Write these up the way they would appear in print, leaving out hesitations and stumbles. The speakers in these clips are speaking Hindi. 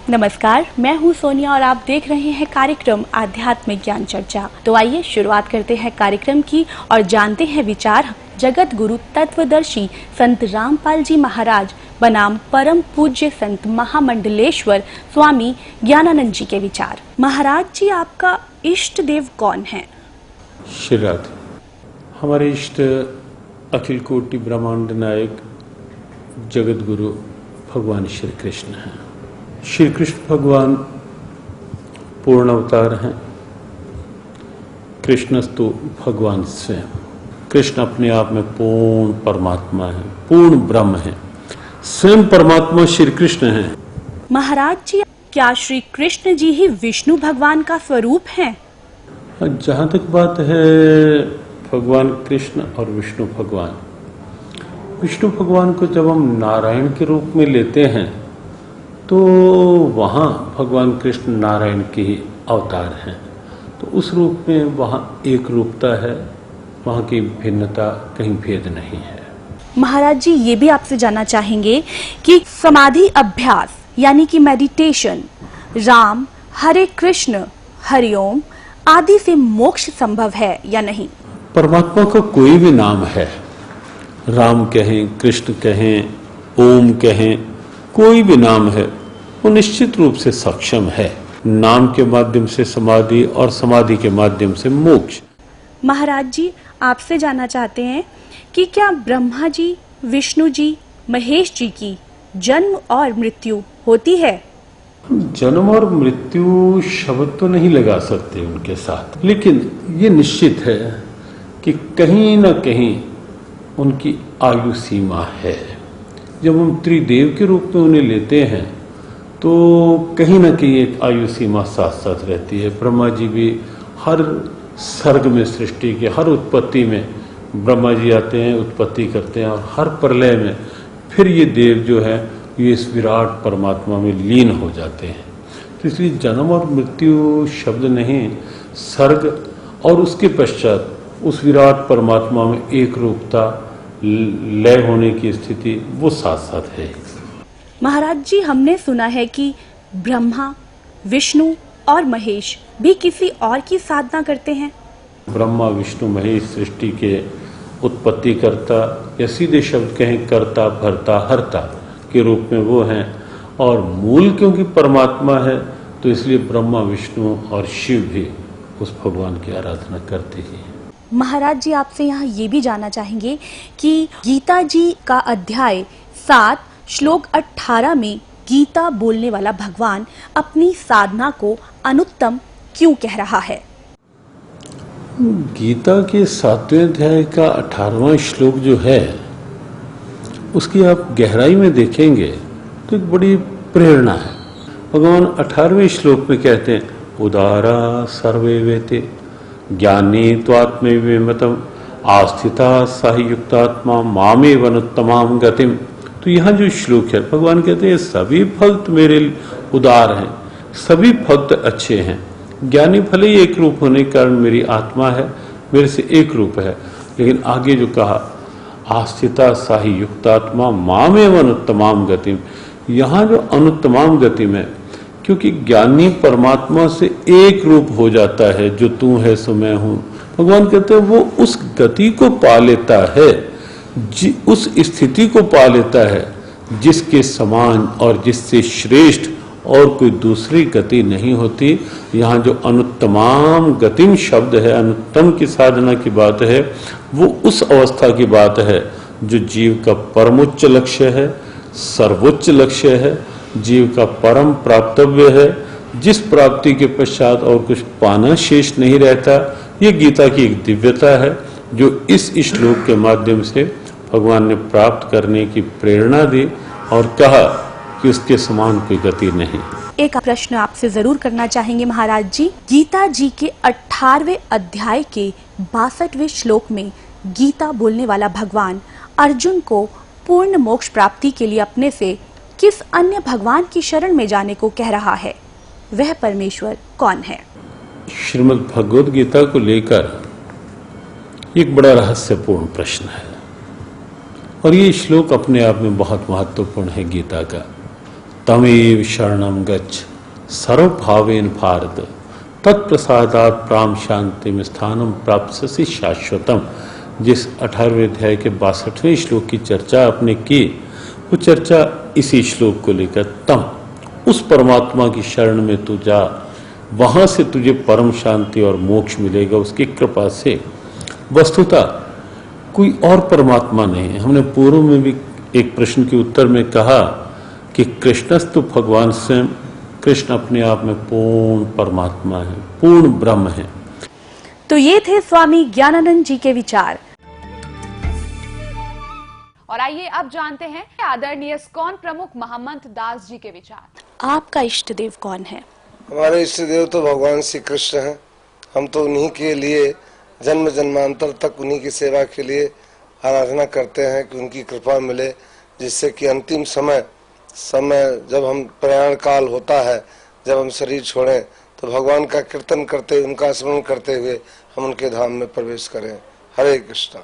नमस्कार, मैं हूं सोनिया और आप देख रहे हैं कार्यक्रम आध्यात्मिक ज्ञान चर्चा। तो आइए शुरुआत करते हैं कार्यक्रम की और जानते हैं विचार जगत गुरु तत्वदर्शी संत रामपाल जी महाराज बनाम परम पूज्य संत महामंडलेश्वर स्वामी ज्ञानानंद जी के विचार। महाराज जी, आपका इष्ट देव कौन है? श्री राधे। हमारे इष्ट अखिल कोटि ब्रह्मांड नायक जगत गुरु भगवान श्री कृष्ण हैं। श्री कृष्ण भगवान पूर्ण अवतार हैं। कृष्णस्तु भगवान स्वयं। कृष्ण अपने आप में पूर्ण परमात्मा है, पूर्ण ब्रह्म है, स्वयं परमात्मा श्री कृष्ण हैं। महाराज जी, क्या श्री कृष्ण जी ही विष्णु भगवान का स्वरूप हैं? जहाँ तक बात है भगवान कृष्ण और विष्णु भगवान, विष्णु भगवान को जब हम नारायण के रूप में लेते हैं तो वहाँ भगवान कृष्ण नारायण के ही अवतार हैं। तो उस रूप में वहाँ एक रूपता है, वहाँ की भिन्नता कहीं भेद नहीं है। महाराज जी, ये भी आपसे जानना चाहेंगे कि समाधि अभ्यास यानी कि मेडिटेशन, राम, हरे कृष्ण, हरिओम आदि से मोक्ष संभव है या नहीं? परमात्मा का कोई भी नाम है, राम कहें, कृष्ण कहें, ओम कहें, कोई भी नाम है, वो निश्चित रूप से सक्षम है। नाम के माध्यम से समाधि और समाधि के माध्यम से मोक्ष। महाराज जी, आपसे जानना चाहते हैं कि क्या ब्रह्मा जी, विष्णु जी, महेश जी की जन्म और मृत्यु होती है? जन्म और मृत्यु शब्द तो नहीं लगा सकते उनके साथ, लेकिन ये निश्चित है कि कहीं न कहीं उनकी आयु सीमा है। जब हम त्रिदेव के रूप में उन्हें लेते हैं तो कहीं न कहीं एक आयु सीमा साथ साथ रहती है। ब्रह्मा जी भी हर सर्ग में, सृष्टि के हर उत्पत्ति में ब्रह्मा जी आते हैं, उत्पत्ति करते हैं, और हर प्रलय में फिर ये देव जो है ये इस विराट परमात्मा में लीन हो जाते हैं। तो इसलिए जन्म और मृत्यु शब्द नहीं, सर्ग और उसके पश्चात उस विराट परमात्मा में एक रूपता, लय होने की स्थिति वो साथ साथ है। महाराज जी, हमने सुना है कि ब्रह्मा, विष्णु और महेश भी किसी और की साधना करते हैं। ब्रह्मा, विष्णु, महेश सृष्टि के उत्पत्ति करता या सीधे शब्द कहें कर्ता, भरता, हरता के रूप में वो हैं, और मूल क्योंकि परमात्मा है तो इसलिए ब्रह्मा, विष्णु और शिव भी उस भगवान की आराधना करते ही हैं। महाराज जी, आपसे यहाँ ये भी जानना चाहेंगे कि गीता जी का अध्याय 7 श्लोक 18 में गीता बोलने वाला भगवान अपनी साधना को अनुत्तम क्यों कह रहा है? गीता के 7वें अध्याय का 18वां श्लोक जो है उसकी आप गहराई में देखेंगे तो एक बड़ी प्रेरणा है। भगवान 18वें श्लोक में कहते हैं, उदारा सर्वे वेते ज्ञानी त्वात्मैवमतम आस्थिता साहियुक्तात्मा मामेव अनुत्तमाम गतिम। तो यहाँ जो श्लोक है, भगवान कहते हैं सभी भक्त मेरे उदार हैं, सभी भक्त अच्छे हैं। ज्ञानी भले ही एक रूप होने के कारण मेरी आत्मा है, मेरे से एक रूप है, लेकिन आगे जो कहा आस्थिता साहि युक्तात्मा मामेव अनुत्तमाम गतिम, यहाँ जो अनुत्तमाम गतिम है, क्योंकि ज्ञानी परमात्मा से एक रूप हो जाता है, जो तू है सो मैं हूँ। भगवान कहते हैं वो उस गति को पा लेता है, उस स्थिति को पा लेता है जिसके समान और जिससे श्रेष्ठ और कोई दूसरी गति नहीं होती। यहाँ जो अनुत्तमाम गतिम शब्द है, अनुत्तम की साधना की बात है, वो उस अवस्था की बात है जो जीव का परमोच्च लक्ष्य है, सर्वोच्च लक्ष्य है, जीव का परम प्राप्तव्य है, जिस प्राप्ति के पश्चात और कुछ पाना शेष नहीं रहता। ये गीता की एक दिव्यता है जो इस श्लोक के माध्यम से भगवान ने प्राप्त करने की प्रेरणा दी और कहा कि उसके समान कोई गति नहीं। एक प्रश्न आपसे जरूर करना चाहेंगे महाराज जी। गीता जी के 18वें अध्याय के 62वें श्लोक में गीता बोलने वाला भगवान अर्जुन को पूर्ण मोक्ष प्राप्ति के लिए अपने से किस अन्य भगवान की शरण में जाने को कह रहा है? वह परमेश्वर कौन है? श्रीमद् भगवद गीता को लेकर एक बड़ा रहस्यपूर्ण प्रश्न है और ये श्लोक अपने आप में बहुत महत्वपूर्ण है गीता का। तमेव शरणम गच्छ सर्वभावेन भारत तत्प्रसादात प्राम शांति में स्थानम प्राप्स्यसि शाश्वतम। जिस 18वें अध्याय के 62वें श्लोक की चर्चा आपने की, वो चर्चा इसी श्लोक को लेकर, तम उस परमात्मा की शरण में तू जा, वहां से तुझे परम शांति और मोक्ष मिलेगा उसकी कृपा से। वस्तुतः कोई और परमात्मा नहीं है। हमने पूर्व में भी एक प्रश्न के उत्तर में कहा कि कृष्णस्तु भगवान स्वयं, कृष्ण अपने आप में पूर्ण परमात्मा है, पूर्ण ब्रह्म है। तो ये थे स्वामी ज्ञानानंद जी के विचार। और आइए अब जानते हैं आदरणीय इस्कॉन प्रमुख महंत दास जी के विचार। आपका इष्ट देव कौन है? हमारे इष्ट देव तो भगवान श्री कृष्ण हैं। हम तो उन्हीं के लिए जन्म जन्मांतर तक उन्हीं की सेवा के लिए आराधना करते हैं कि उनकी कृपा मिले, जिससे कि अंतिम समय जब हम प्रयाण काल होता है, जब हम शरीर छोड़ें, तो भगवान का कीर्तन करते, उनका स्मरण करते हुए हम उनके धाम में प्रवेश करें। हरे कृष्ण।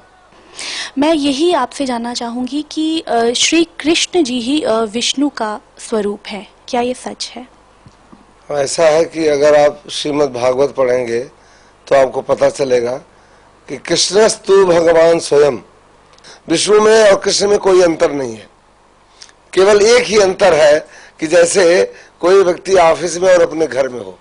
मैं यही आपसे जानना चाहूंगी कि श्री कृष्ण जी ही विष्णु का स्वरूप है, क्या ये सच है? ऐसा है कि अगर आप श्रीमद् भागवत पढ़ेंगे तो आपको पता चलेगा कि कृष्णस्तु भगवान स्वयं। विष्णु में और कृष्ण में कोई अंतर नहीं है, केवल एक ही अंतर है कि जैसे कोई व्यक्ति ऑफिस में और अपने घर में हो,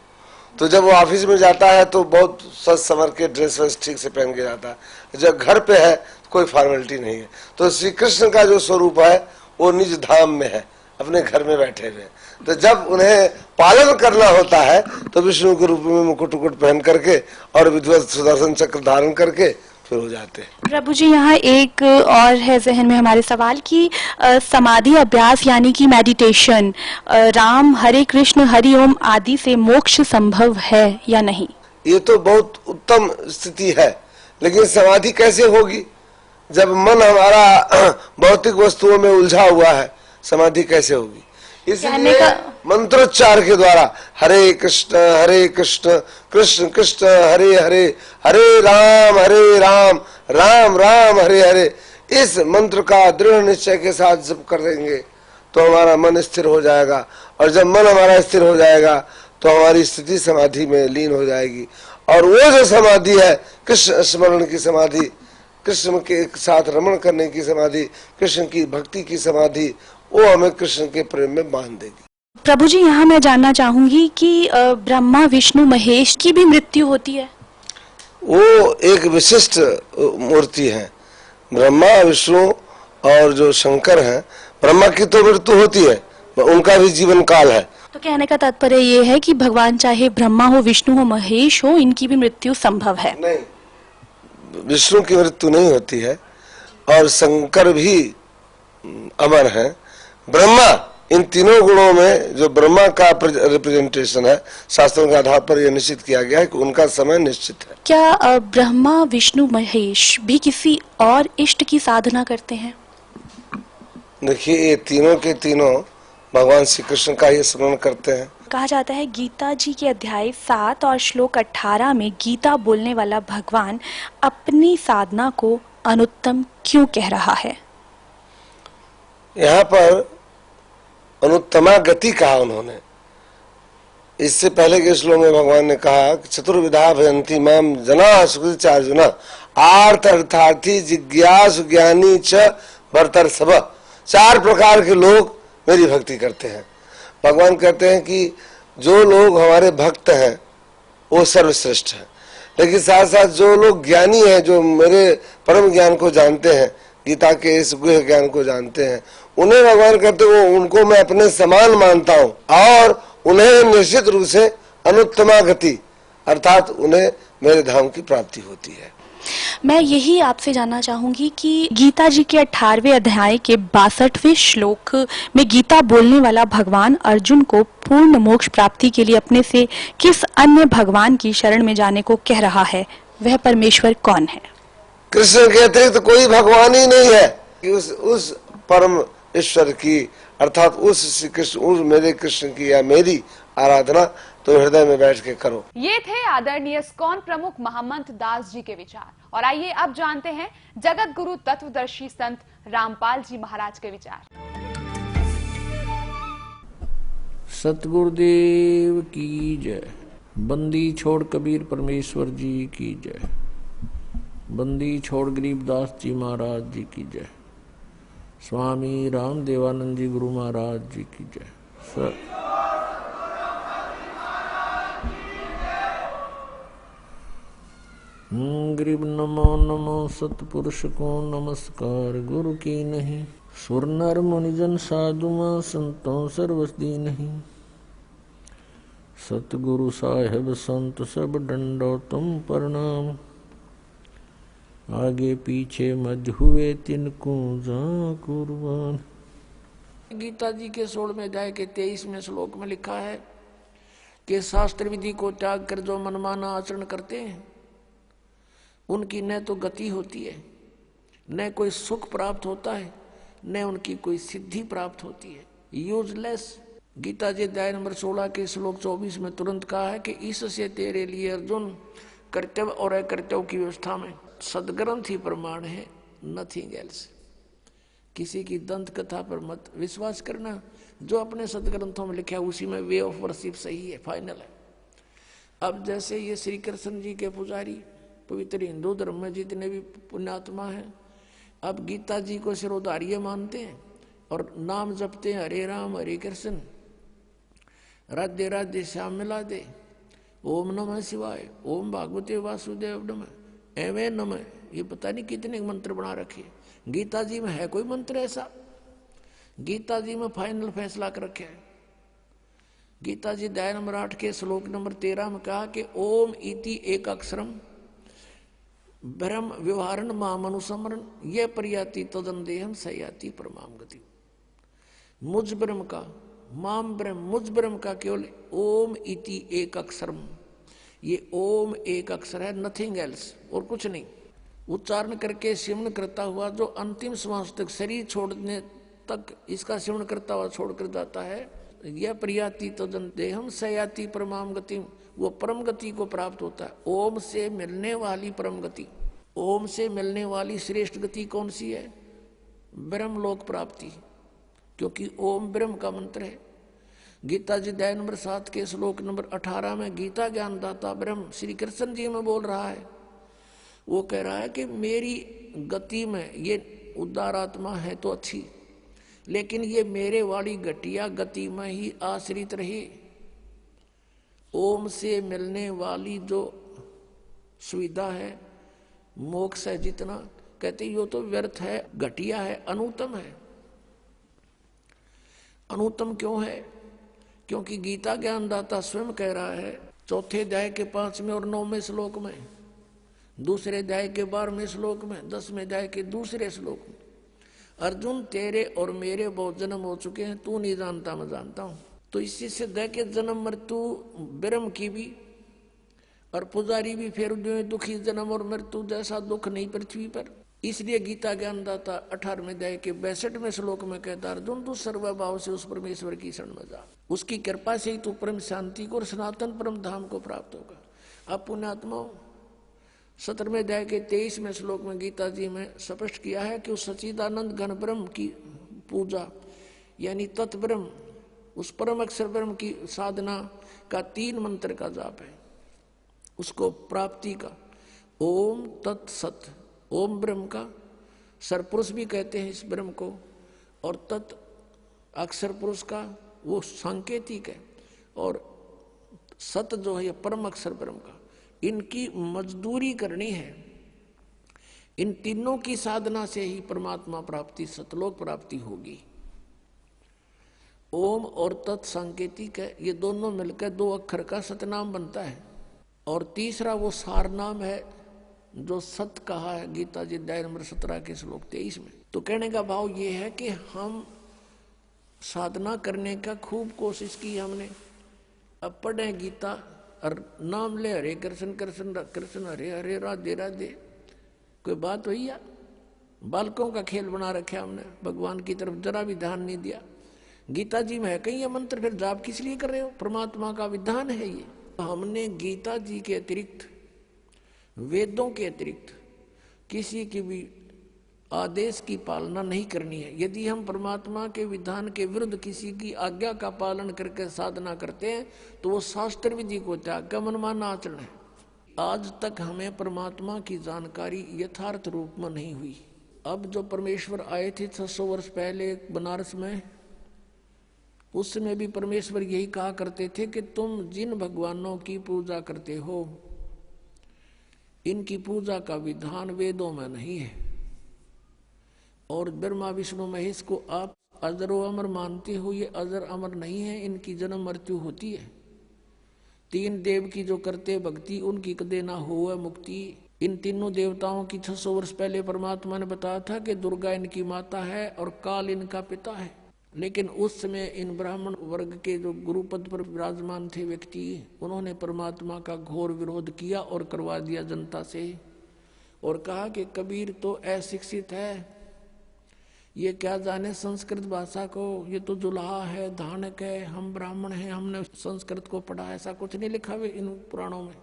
तो जब वो ऑफिस में जाता है तो बहुत सज संवर के ड्रेस वेस ठीक से पहन के जाता है, जब घर पे है कोई फॉर्मेलिटी नहीं है। तो श्री कृष्ण का जो स्वरूप है वो निज धाम में है, अपने घर में बैठे हुए। तो जब उन्हें पालन करना होता है तो विष्णु के रूप में मुकुट उकुट पहन करके और विधिवत सुदर्शन चक्र धारण करके फिर हो जाते हैं। प्रभु जी, यहाँ एक और है जहन में हमारे सवाल कि समाधि अभ्यास यानी कि मेडिटेशन, राम हरे कृष्ण हरि ओम आदि से मोक्ष संभव है या नहीं? ये तो बहुत उत्तम स्थिति है, लेकिन समाधि कैसे होगी जब मन हमारा भौतिक वस्तुओं में उलझा हुआ है? समाधि कैसे होगी? इसलिए मंत्रोच्चार के द्वारा हरे कृष्ण कृष्ण कृष्ण हरे हरे, हरे राम राम राम हरे हरे, इस मंत्र का दृढ़ निश्चय के साथ जप कर देंगे तो हमारा मन स्थिर हो जाएगा। और जब मन हमारा स्थिर हो जाएगा तो हमारी स्थिति समाधि में लीन हो जाएगी। और वो जो समाधि है कृष्ण स्मरण की समाधि, कृष्ण के साथ रमण करने की समाधि, कृष्ण की भक्ति की समाधि, वो हमें कृष्ण के प्रेम में बांध देगी। प्रभु जी, यहाँ मैं जानना चाहूंगी कि ब्रह्मा विष्णु महेश की भी मृत्यु होती है? वो एक विशिष्ट मूर्ति है। ब्रह्मा विष्णु और जो शंकर हैं, ब्रह्मा की तो मृत्यु होती है, उनका भी जीवन काल है। तो कहने का तात्पर्य ये है कि भगवान चाहे ब्रह्मा हो विष्णु हो महेश हो, इनकी भी मृत्यु संभव है? नहीं, विष्णु की मृत्यु नहीं होती है और शंकर भी अमर है। ब्रह्मा, इन तीनों गुणों में जो ब्रह्मा का रिप्रेजेंटेशन है, शास्त्रों के आधार पर यह निश्चित किया गया है कि उनका समय निश्चित है। क्या ब्रह्मा विष्णु महेश भी किसी और इष्ट की साधना करते हैं? देखिए, ये तीनों के तीनों भगवान श्री कृष्ण का ही स्मरण करते हैं। कहा जाता है गीता जी के अध्याय 7 और श्लोक 18 में गीता बोलने वाला भगवान अपनी साधना को अनुत्तम क्यों कह रहा है? यहाँ पर अनुत्तमा गति कहा उन्होंने। इससे पहले के श्लोक में भगवान ने कहा कि चतुर्विधा भजन्ति माम जना सुकृतिचार्जुन आर्थ अर्थार्थी जिज्ञासु ज्ञानी च भरतर सब। 4 प्रकार के लोग मेरी भक्ति करते हैं। भगवान कहते हैं कि जो लोग हमारे भक्त हैं वो सर्वश्रेष्ठ है, लेकिन साथ साथ जो लोग ज्ञानी हैं, जो मेरे परम ज्ञान को जानते हैं, गीता के इस गुह्य ज्ञान को जानते हैं, उन्हें भगवान कहते हैं उनको मैं अपने समान मानता हूँ और उन्हें निश्चित रूप से अनुत्तमा गति अर्थात उन्हें मेरे धाम की प्राप्ति होती है। मैं यही आपसे जानना चाहूंगी कि गीता जी के 18वें अध्याय के 62वें श्लोक में गीता बोलने वाला भगवान अर्जुन को पूर्ण मोक्ष प्राप्ति के लिए अपने से किस अन्य भगवान की शरण में जाने को कह रहा है? वह परमेश्वर कौन है? कृष्ण के अतिरिक्त तो कोई भगवान ही नहीं है कि उस परम ईश्वर की अर्थात उस श्री कृष्ण, उस मेरे कृष्ण की या मेरी आराधना तो हृदय में बैठ के करो। ये थे आदरणीय इस्कॉन प्रमुख महंत दास जी के विचार। और आइए अब जानते हैं जगत गुरु तत्वदर्शी संत रामपाल जी महाराज के विचार। सतगुरुदेव की जय। बंदी छोड़ कबीर परमेश्वर जी की जय। बंदी छोड़ गरीबदास जी महाराज जी की जय। स्वामी रामदेवानंद जी गुरु महाराज जी की जय। गरीब नमो नमो सतपुरुष को नमस्कार। गुरु की नहीं सुर नर मुनिजन साधुमा संतों सर्वस्दी नहीं। सतगुरु साहेब संत सब डंडो तुम प्रणाम। आगे पीछे मध्य हुए तिनको जा कुर्बान। गीता जी के 16वें अध्याय के 23वें श्लोक में लिखा है कि शास्त्र विधि को त्याग कर जो मनमाना आचरण करते हैं उनकी न तो गति होती है, न कोई सुख प्राप्त होता है, न उनकी कोई सिद्धि प्राप्त होती है। यूजलेस। गीता जी अध्याय नंबर 16 के श्लोक 24 में तुरंत कहा है कि इससे तेरे लिए अर्जुन कर्तव्य और अकर्तव्य की व्यवस्था में सदग्रंथ ही प्रमाण है, नथिंग एल्स। किसी की दंत कथा पर मत विश्वास करना। जो अपने सदग्रंथों में लिखा है उसी में वे ऑफ वर्शिप सही है, फाइनल है। अब जैसे ये श्री कृष्ण जी के पुजारी पवित्र हिंदू धर्म में जितने भी पुण्यात्मा हैं, अब गीता जी को सिरोधार्य मानते हैं और नाम जपते हैं हरे राम हरे कृष्ण राधे राधे श्याम मिला दे, ओम नमः शिवाय, ओम भागवते वासुदेव नमः, एवं नमः। ये पता नहीं कितने मंत्र बना रखे। गीता जी में है कोई मंत्र ऐसा? गीता जी में फाइनल फैसला कर रखे है। गीता जी अध्याय नंबर 8 के श्लोक नंबर 13 में कहा कि ओम इति एक अक्षरम ब्रह्म व्यवहारण माम अनुसमरण ये प्रयाति तदन देहम सयाति परमाम गति। मुझ ब्रह्म का, माम ब्रह्म, मुझ ब्रह्म का केवल ओम इति एक अक्षरम। ये ओम एक अक्षर है, नथिंग एल्स, और कुछ नहीं। उच्चारण करके सिमरण करता हुआ जो अंतिम श्वास तक शरीर छोड़ने तक इसका सिमरण करता हुआ छोड़कर जाता है, यह प्रयाति तदन देहम सयाति परमाम गति, वो परम गति को प्राप्त होता है। ओम से मिलने वाली परम गति, ओम से मिलने वाली श्रेष्ठ गति कौन सी है? ब्रह्म लोक प्राप्ति, क्योंकि ओम ब्रह्म का मंत्र है। गीता जी अध्याय नंबर 7 के श्लोक नंबर 18 में गीता ज्ञानदाता ब्रह्म श्री कृष्ण जी में बोल रहा है। वो कह रहा है कि मेरी गति में ये उदार आत्मा है तो अच्छी, लेकिन ये मेरे वाली घटिया गति में ही आश्रित रहे। ओम से मिलने वाली जो सुविधा है, मोक्ष है, जितना कहते यो तो व्यर्थ है, घटिया है, अनुत्तम है। अनुत्तम क्यों है? क्योंकि गीता ज्ञानदाता स्वयं कह रहा है 4 अध्याय के 5वें और 9वें श्लोक में, 2 अध्याय के 12वें श्लोक में, 10वें अध्याय के 2 श्लोक में, अर्जुन तेरे और मेरे बहुत जन्म हो चुके हैं, तू नहीं जानता मैं जानता हूं। तो इसी से दे के जन्म मृत्यु ब्रह्म की भी और पुजारी भी फिर दुखी जन्म और मृत्यु जैसा दुख नहीं पृथ्वी पर। इसलिए गीता ज्ञानदाता 18वें अध्याय के 62वें श्लोक में कहता अर्जुन तू सर्वभाव से उस परमेश्वर की शरण में जा, उसकी कृपा से ही तू परम शांति को और सनातन परम धाम को प्राप्त होगा। अब पुण्यात्माओं 17वें अध्याय के 23वें श्लोक में गीता जी में स्पष्ट किया है कि उस सच्चिदानंद घन ब्रह्म की पूजा यानी तत्ब्रह्म, उस परम अक्षर ब्रह्म की साधना का 3 मंत्र का जाप है, उसको प्राप्ति का। ओम तत्सत, ओम ब्रह्म का सरपुरुष भी कहते हैं इस ब्रह्म को, और तत् अक्षर पुरुष का वो सांकेतिक है, और सत जो है परम अक्षर ब्रह्म का। इनकी मजदूरी करनी है। इन तीनों की साधना से ही परमात्मा प्राप्ति, सतलोक प्राप्ति होगी। ओम और तत् सांकेतिक है, ये दोनों मिलकर 2 अक्षर का सतनाम बनता है। और तीसरा वो सार नाम है जो सत कहा है गीता जी अध्याय नंबर 17 के श्लोक 23 में। तो कहने का भाव ये है कि हम साधना करने का खूब कोशिश की हमने, अब पढ़े गीता और नाम ले हरे कृष्ण कृष्ण कृष्ण हरे हरे राधे राधे, कोई बात हुई या? बालकों का खेल बना रखे हमने, भगवान की तरफ जरा भी ध्यान नहीं दिया। गीता जी में है कहीं ये मंत्र, फिर जाप किस लिए कर रहे हो? परमात्मा का विधान है ये। हमने गीता जी के अतिरिक्त, वेदों के अतिरिक्त किसी की भी आदेश की पालना नहीं करनी है। यदि हम परमात्मा के विधान के विरुद्ध किसी की आज्ञा का पालन करके साधना करते हैं तो वो शास्त्र विधि को त्याग कर मनमाना आचरण है। आज तक हमें परमात्मा की जानकारी यथार्थ रूप में नहीं हुई। अब जो परमेश्वर आए थे 600 वर्ष पहले बनारस में, उस समय भी परमेश्वर यही कहा करते थे कि तुम जिन भगवानों की पूजा करते हो इनकी पूजा का विधान वेदों में नहीं है, और ब्रह्मा विष्णु महेश को आप अजर व अमर मानते हो, ये अजर अमर नहीं है, इनकी जन्म मृत्यु होती है। 3 देव की जो करते भक्ति उनकी कदे ना हो मुक्ति। इन तीनों देवताओं की 600 वर्ष पहले परमात्मा ने बताया था कि दुर्गा इनकी माता है और काल इनका पिता है। लेकिन उस समय इन ब्राह्मण वर्ग के जो गुरुपद पर विराजमान थे व्यक्ति, उन्होंने परमात्मा का घोर विरोध किया और करवा दिया जनता से, और कहा कि कबीर तो अशिक्षित है, ये क्या जाने संस्कृत भाषा को, ये तो जुलाहा है, धानक है, हम ब्राह्मण हैं, हमने संस्कृत को पढ़ा। ऐसा कुछ नहीं लिखा हुआ इन पुराणों में।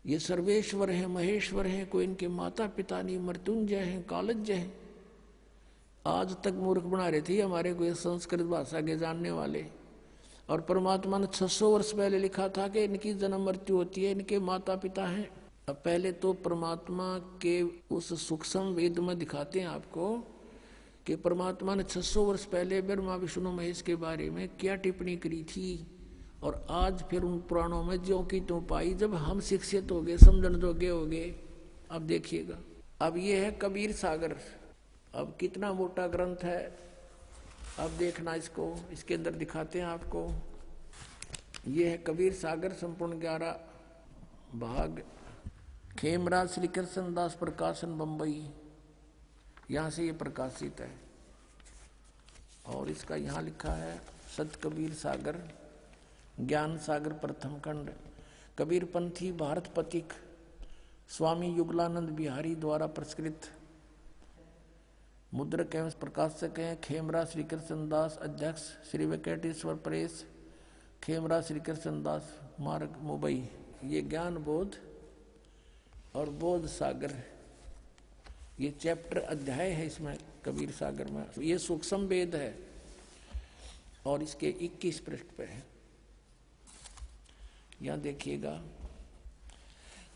ये सर्वेश्वर हैं, महेश्वर हैं, कोई इनके माता पिता नहीं, मृत्युंजय हैं, कालज्य हैं। आज तक मूर्ख बना रहे थे हमारे कोई संस्कृत भाषा के जानने वाले। और परमात्मा ने 600 वर्ष पहले लिखा था कि इनकी जन्म मृत्यु होती है, इनके माता पिता हैं। अब पहले तो परमात्मा के उस सूक्ष्म वेद में दिखाते हैं आपको कि परमात्मा ने 600 वर्ष पहले ब्रह्मा विष्णु महेश के बारे में क्या टिप्पणी करी थी, और आज फिर उन पुराणों में ज्यों की त्यों पाई। जब हम शिक्षित हो गए, समझण जोगे हो गए। अब देखिएगा, अब ये है कबीर सागर। अब कितना मोटा ग्रंथ है, अब देखना इसको, इसके अंदर दिखाते हैं आपको। ये है कबीर सागर, संपूर्ण 11 भाग, खेमराज श्री कृष्ण दास प्रकाशन बम्बई, यहाँ से ये प्रकाशित है। और इसका यहाँ लिखा है सत कबीर सागर, ज्ञान सागर प्रथम खंड, कबीर पंथी भारत पथिक, स्वामी युगलानंद बिहारी द्वारा प्रस्कृत। मुद्रक एवं प्रकाशक हैं खेमराज श्री कृष्ण दास, अध्यक्ष श्री वेंकटेश्वर प्रेस, खेमराज श्री कृष्ण दास मार्ग मुंबई। ये ज्ञान बोध और बोध सागर, ये चैप्टर अध्याय है इसमें कबीर सागर में। ये सूक्ष्म वेद है और इसके 21 पृष्ठ पे है। यहाँ देखिएगा,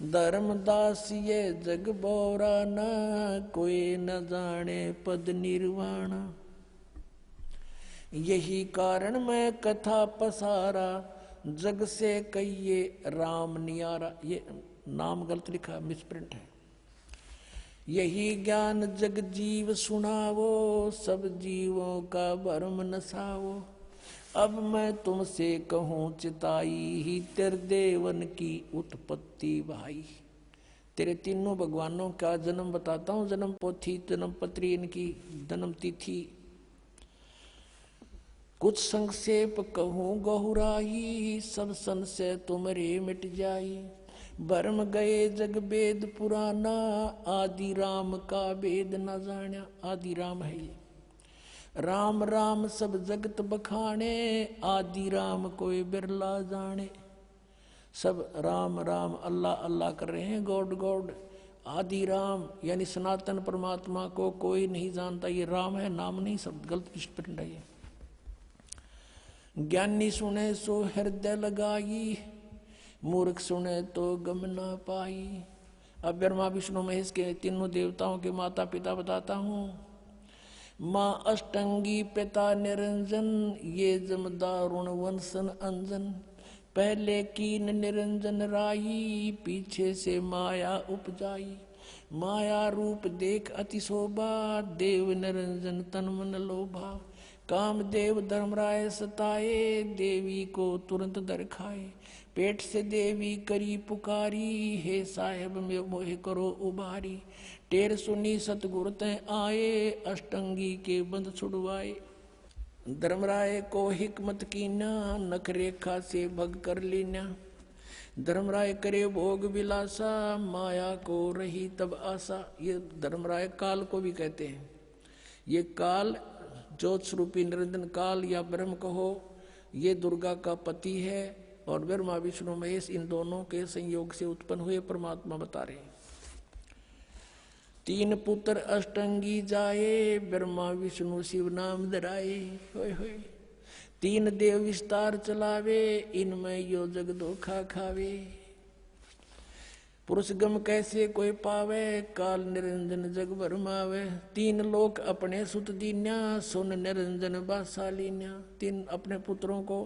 धर्मदास ये जग बोरा न, कोई न जाने पद निर्वाण, यही कारण मैं कथा पसारा, जग से कहिए राम नियारा। ये नाम गलत लिखा, मिसप्रिंट है। यही ज्ञान जग जीव सुनावो, सब जीवों का भरम नसावो, अब मैं तुमसे कहूँ चिताई, ही तेरे देवन की उत्पत्ति भाई। तेरे तीनों भगवानों का जन्म बताता हूँ, जन्म पोथी, जन्म पत्री, इनकी जन्म तिथि। कुछ संक्षेप कहूँ गहुराई, सब संशय तुमरे मिट जाई। भरम गए जग वेद पुराना, आदि राम का वेद न जाना। आदि राम है ये, राम राम सब जगत बखाने, आदि राम कोई बिरला जाने। सब राम राम अल्लाह अल्लाह कर रहे हैं, गॉड गॉड। आदि राम यानी सनातन परमात्मा को कोई नहीं जानता। ये राम है, नाम नहीं, सब गलत स्प्रिंट है ये। ज्ञानी सुने सो हृदय लगाई, मूर्ख सुने तो गम ना पाई। अब ब्रह्मा विष्णु महेश के तीनों देवताओं के माता पिता बताता हूँ। माँ अष्टंगी पिता निरंजन, ये जमदारुण वंशन अंजन। पहले कीन निरंजन राई, पीछे से माया उपजाई। माया रूप देख अति शोभा, देव निरंजन तन मन लोभा। काम देव धर्मराय सताए, देवी को तुरंत दर खाए। पेट से देवी करी पुकारी, हे साहेब में मोह करो उबारी। टेर सुनी सतगुरु तय आए, अष्टंगी के बंध छुड़वाए। धर्मराय को हिकमत कीना, नख रेखा से भग कर लीना। धर्मराय करे भोग विलासा, माया को रही तब आशा। ये धर्मराय काल को भी कहते हैं। ये काल ज्योत स्वरूपी निरंजन काल या ब्रह्म कहो, ये दुर्गा का पति है और ब्रह्मा विष्णु महेश इन दोनों के संयोग से उत्पन्न हुए परमात्मा बता रहे हैं। तीन पुत्र अष्टंगी जाए, ब्रह्मा विष्णु शिव नाम धराए। होय होय। तीन देव विस्तार चलावे, इनमें यो जग धोखा खावे। पुरुष गम कैसे कोई पावे, काल निरंजन जग भरमावे। तीन लोक अपने सुत दीन्या, सुन निरंजन बासालीन्या। तीन अपने पुत्रों को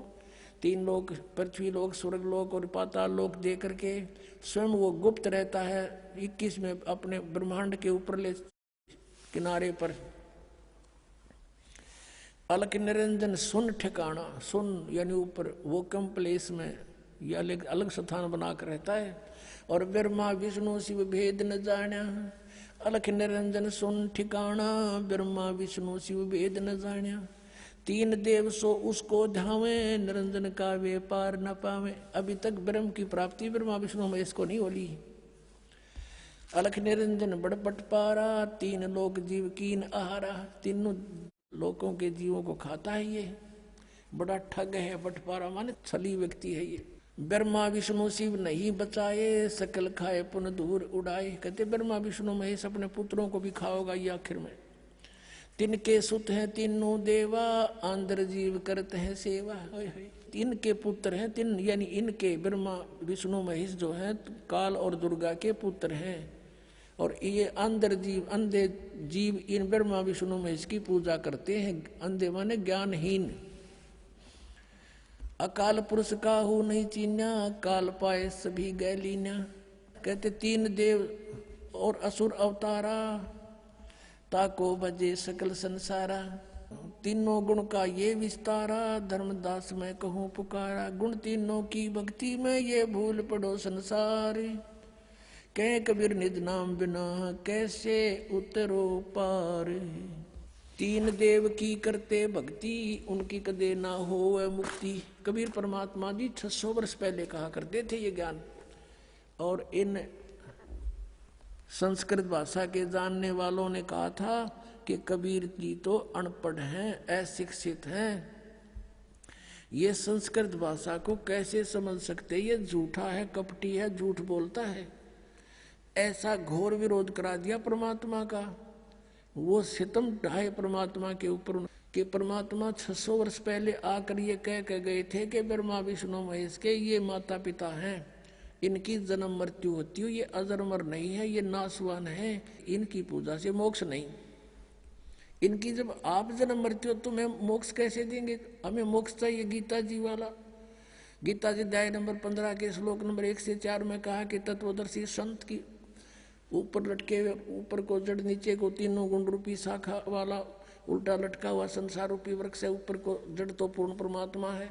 तीन लोक, पृथ्वी लोक, स्वर्ग लोक और पाताल लोक दे करके स्वयं वो गुप्त रहता है 21 में अपने ब्रह्मांड के ऊपरले किनारे पर। अलग निरंजन सुन ठिकाना, सुन यानी ऊपर वो कम प्लेस में या अलग स्थान बनाकर रहता है। और ब्रह्मा विष्णु शिव भेद न जाना, अलख निरंजन सुन ठिकाना, ब्रह्मा विष्णु शिव भेद न जाना। तीन देव सो उसको ध्यावे, निरंजन का वे पार न पावे। अभी तक ब्रह्म की प्राप्ति ब्रह्मा विष्णु महेश को नहीं होली। अलख निरंजन बड़ बटपारा, तीन लोक जीव कीन आहारा। तीनों लोकों के जीवों को खाता है ये, बड़ा ठग है। बटपारा माने छली व्यक्ति है ये। ब्रह्मा विष्णु शिव नहीं बचाए, सकल खाए पुन दूर उड़ाए। कहते ब्रह्मा विष्णु महेश अपने पुत्रों को भी खाओगा ये आखिर में। तिनके सुत हैं तीनों देवा, आंध्र जीव करते हैं सेवा। इनके पुत्र हैं तीन, यानी इनके ब्रह्मा विष्णु महेश जो हैं काल और दुर्गा के पुत्र हैं। और ये आंध्र जीव, अंधे जीव इन ब्रह्मा विष्णु महेश की पूजा करते हैं। अंधे माने ज्ञानहीन। अकाल पुरुष का हो नहीं चीन्या, काल पाए सभी गैलीन्या। कहते तीन देव और असुर अवतारा, ताको बजे सकल संसारा। तीनों गुण का ये विस्तारा, धर्मदास मैं कहूँ पुकारा। गुण तीनों की भक्ति में ये भूल पड़ो संसार, कह कबीर निज नाम बिना कैसे उतरो पार। तीन देव की करते भक्ति, उनकी कदे ना हो मुक्ति। कबीर परमात्मा जी 600 वर्ष पहले कहा करते थे ये ज्ञान। और इन संस्कृत भाषा के जानने वालों ने कहा था कि कबीर जी तो अनपढ़ हैं, अशिक्षित हैं, ये संस्कृत भाषा को कैसे समझ सकते, ये झूठा है, कपटी है, झूठ बोलता है। ऐसा घोर विरोध करा दिया परमात्मा का। वो सितम ढाए परमात्मा के ऊपर कि परमात्मा 600 वर्ष पहले आकर ये कह गए थे कि ब्रह्मा विष्णु महेश के ये माता पिता हैं, इनकी जन्म मृत्यु होती हो, ये अजरमर नहीं है, ये नासवान है, इनकी पूजा से मोक्ष नहीं। इनकी जब आप जन्म मृत्यु तो मैं मोक्ष कैसे देंगे? हमें मोक्ष चाहिए गीता जी वाला। गीता जी अध्याय नंबर 15 के श्लोक नंबर 1 से 4 में कहा कि तत्वदर्शी संत की ऊपर लटके हुए, ऊपर को जड़ नीचे को तीनों गुण रूपी शाखा वाला उल्टा लटका हुआ संसार रूपी वृक्ष है, ऊपर को जड़ तो पूर्ण परमात्मा है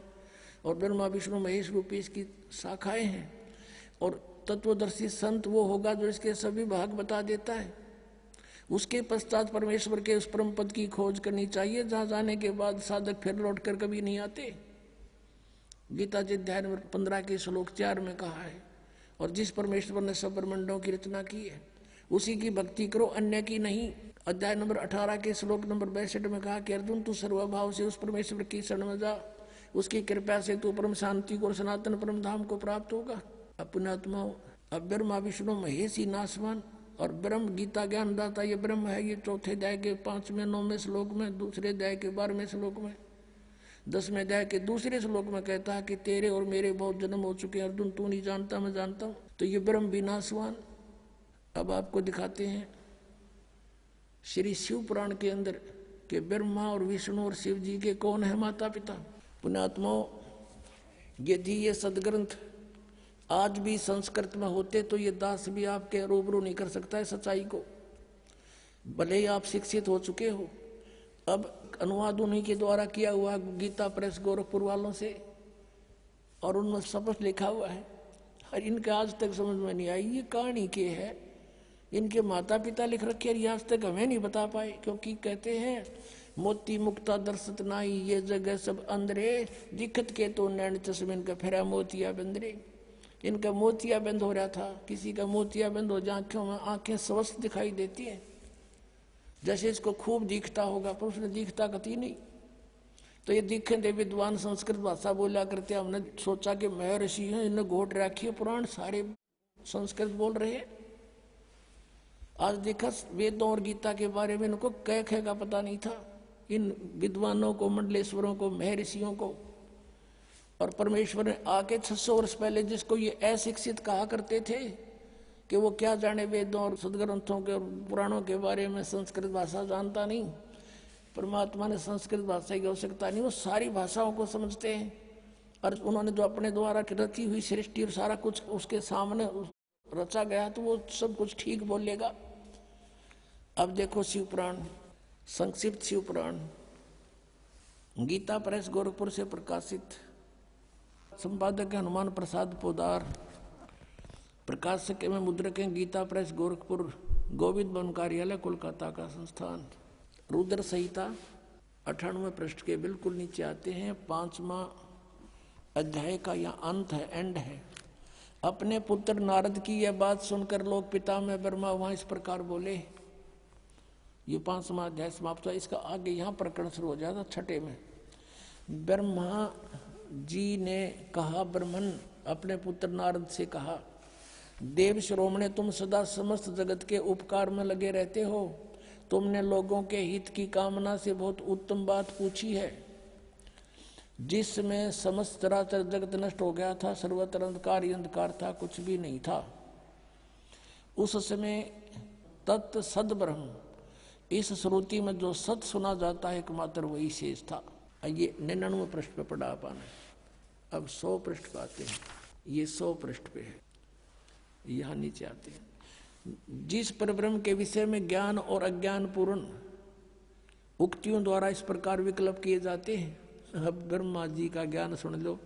और ब्रह्मा विष्णु महेश रूपी इसकी शाखाएं हैं। और तत्वदर्शी संत वो होगा जो इसके सभी भाग बता देता है। उसके पश्चात परमेश्वर के उस परम पद की खोज करनी चाहिए जहां जाने के बाद साधक फिर लौट कर कभी नहीं आते। गीता जी अध्याय नंबर 15 के श्लोक 4 में कहा है। और जिस परमेश्वर ने सब ब्रह्मांडों की रचना की है उसी की भक्ति करो, अन्य की नहीं। अध्याय नंबर 18 के श्लोक नंबर 62 में कहा कि अर्जुन तू सर्वभाव से उस परमेश्वर की शरण में जा, उसकी कृपा से तू परम शांति को और सनातन परम धाम को प्राप्त होगा। अपने आत्माओं, अब ब्रह्मा विष्णु महेश ही नासवान और ब्रह्म गीता ज्ञानदाता ये ब्रह्म है। ये चौथे अध्याय के 5वें 9वें श्लोक में, दूसरे अध्याय के 12वें श्लोक में, 10वें अध्याय के दूसरे श्लोक में कहता है कि तेरे और मेरे बहुत जन्म हो चुके हैं अर्जुन, तू नहीं जानता मैं जानता हूं। तो ये ब्रह्म भी नासवान। अब आपको दिखाते हैं श्री शिव पुराण के अंदर कि ब्रह्मा और विष्णु और शिव जी के कौन है माता पिता। पुण्यात्माओं, यदि ये सदग्रंथ आज भी संस्कृत में होते तो ये दास भी आपके रूबरू नहीं कर सकता है सच्चाई को, भले ही आप शिक्षित हो चुके हो। अब अनुवाद उन्हीं के द्वारा किया हुआ गीता प्रेस गोरखपुर वालों से, और उनमें स्पष्ट लिखा हुआ है और इनके आज तक समझ में नहीं आई ये कहानी के है। इनके माता पिता लिख रखे और आज तक हमें नहीं बता पाए, क्योंकि कहते हैं मोती मुक्ता दर्शत नाई ये जगह सब अंदरे, दिखत के तो नैन चश्मे का फेरा मोतिया बंदरे। इनका मोतिया बंद हो रहा था, किसी का मोतिया बंद हो जाए आंखों में, आंखें स्वस्थ दिखाई देती हैं जैसे इसको खूब दिखता होगा, पर उसने दिखता कती नहीं। तो ये दिखे थे विद्वान संस्कृत भाषा बोला करते, हमने सोचा कि महर्षि हैं, इन्हें घोट रखी है पुराण, सारे संस्कृत बोल रहे हैं। आज देखा वेदों और गीता के बारे में इनको कह का पता नहीं था, इन विद्वानों को, मंडलेश्वरों को, महर्षियों को। और परमेश्वर ने आके 600 वर्ष पहले जिसको ये अशिक्षित कहा करते थे कि वो क्या जाने वेदों और सदग्रंथों के और पुराणों के बारे में, संस्कृत भाषा जानता नहीं, परमात्मा ने संस्कृत भाषा की आवश्यकता नहीं, वो सारी भाषाओं को समझते हैं। और उन्होंने जो अपने द्वारा रची हुई सृष्टि और सारा कुछ उसके सामने रचा गया तो वो सब कुछ ठीक बोलेगा। अब देखो शिव पुराण, संक्षिप्त शिव पुराण, गीता प्रेस गोरखपुर से प्रकाशित, संपादक है हनुमान प्रसाद पोदार, प्रकाशक में मुद्रक है गीता प्रेस गोरखपुर, गोविंद भवन कार्यालय कोलकाता का संस्थान। रुद्र संहिता 98 पृष्ठ के बिल्कुल नीचे आते हैं, 5वां अध्याय का यह अंत है, एंड है। अपने पुत्र नारद की यह बात सुनकर लोग पितामह ब्रह्मा वहां इस प्रकार बोले। ये 5वां अध्याय समाप्त हुआ, इसका आगे यहाँ प्रकरण शुरू हो जाता 6 में। ब्रह्मा जी ने कहा, ब्रह्मन अपने पुत्र नारद से कहा, देव श्रोमणे, तुम सदा समस्त जगत के उपकार में लगे रहते हो। तुमने लोगों के हित की कामना से बहुत उत्तम बात पूछी है। जिसमें समस्त चराचर जगत नष्ट हो गया था, सर्वत्र अंधकार ही अंधकार था, कुछ भी नहीं था। उस समय तत् सद ब्रह्म, इस श्रुति में जो सत सुना जाता है एकमात्र वही शेष था। ये 99 पृष्ठ पे पढ़ा पाना। अब 100 पृष्ठ पे आते हैं, ये 100 पृष्ठ पे है, यहाँ नीचे आते हैं। जिस परब्रह्म के विषय में ज्ञान और अज्ञान पूर्ण उक्तियों द्वारा इस प्रकार विकल्प किए जाते हैं। अब ब्रह्मा जी का ज्ञान सुन लो,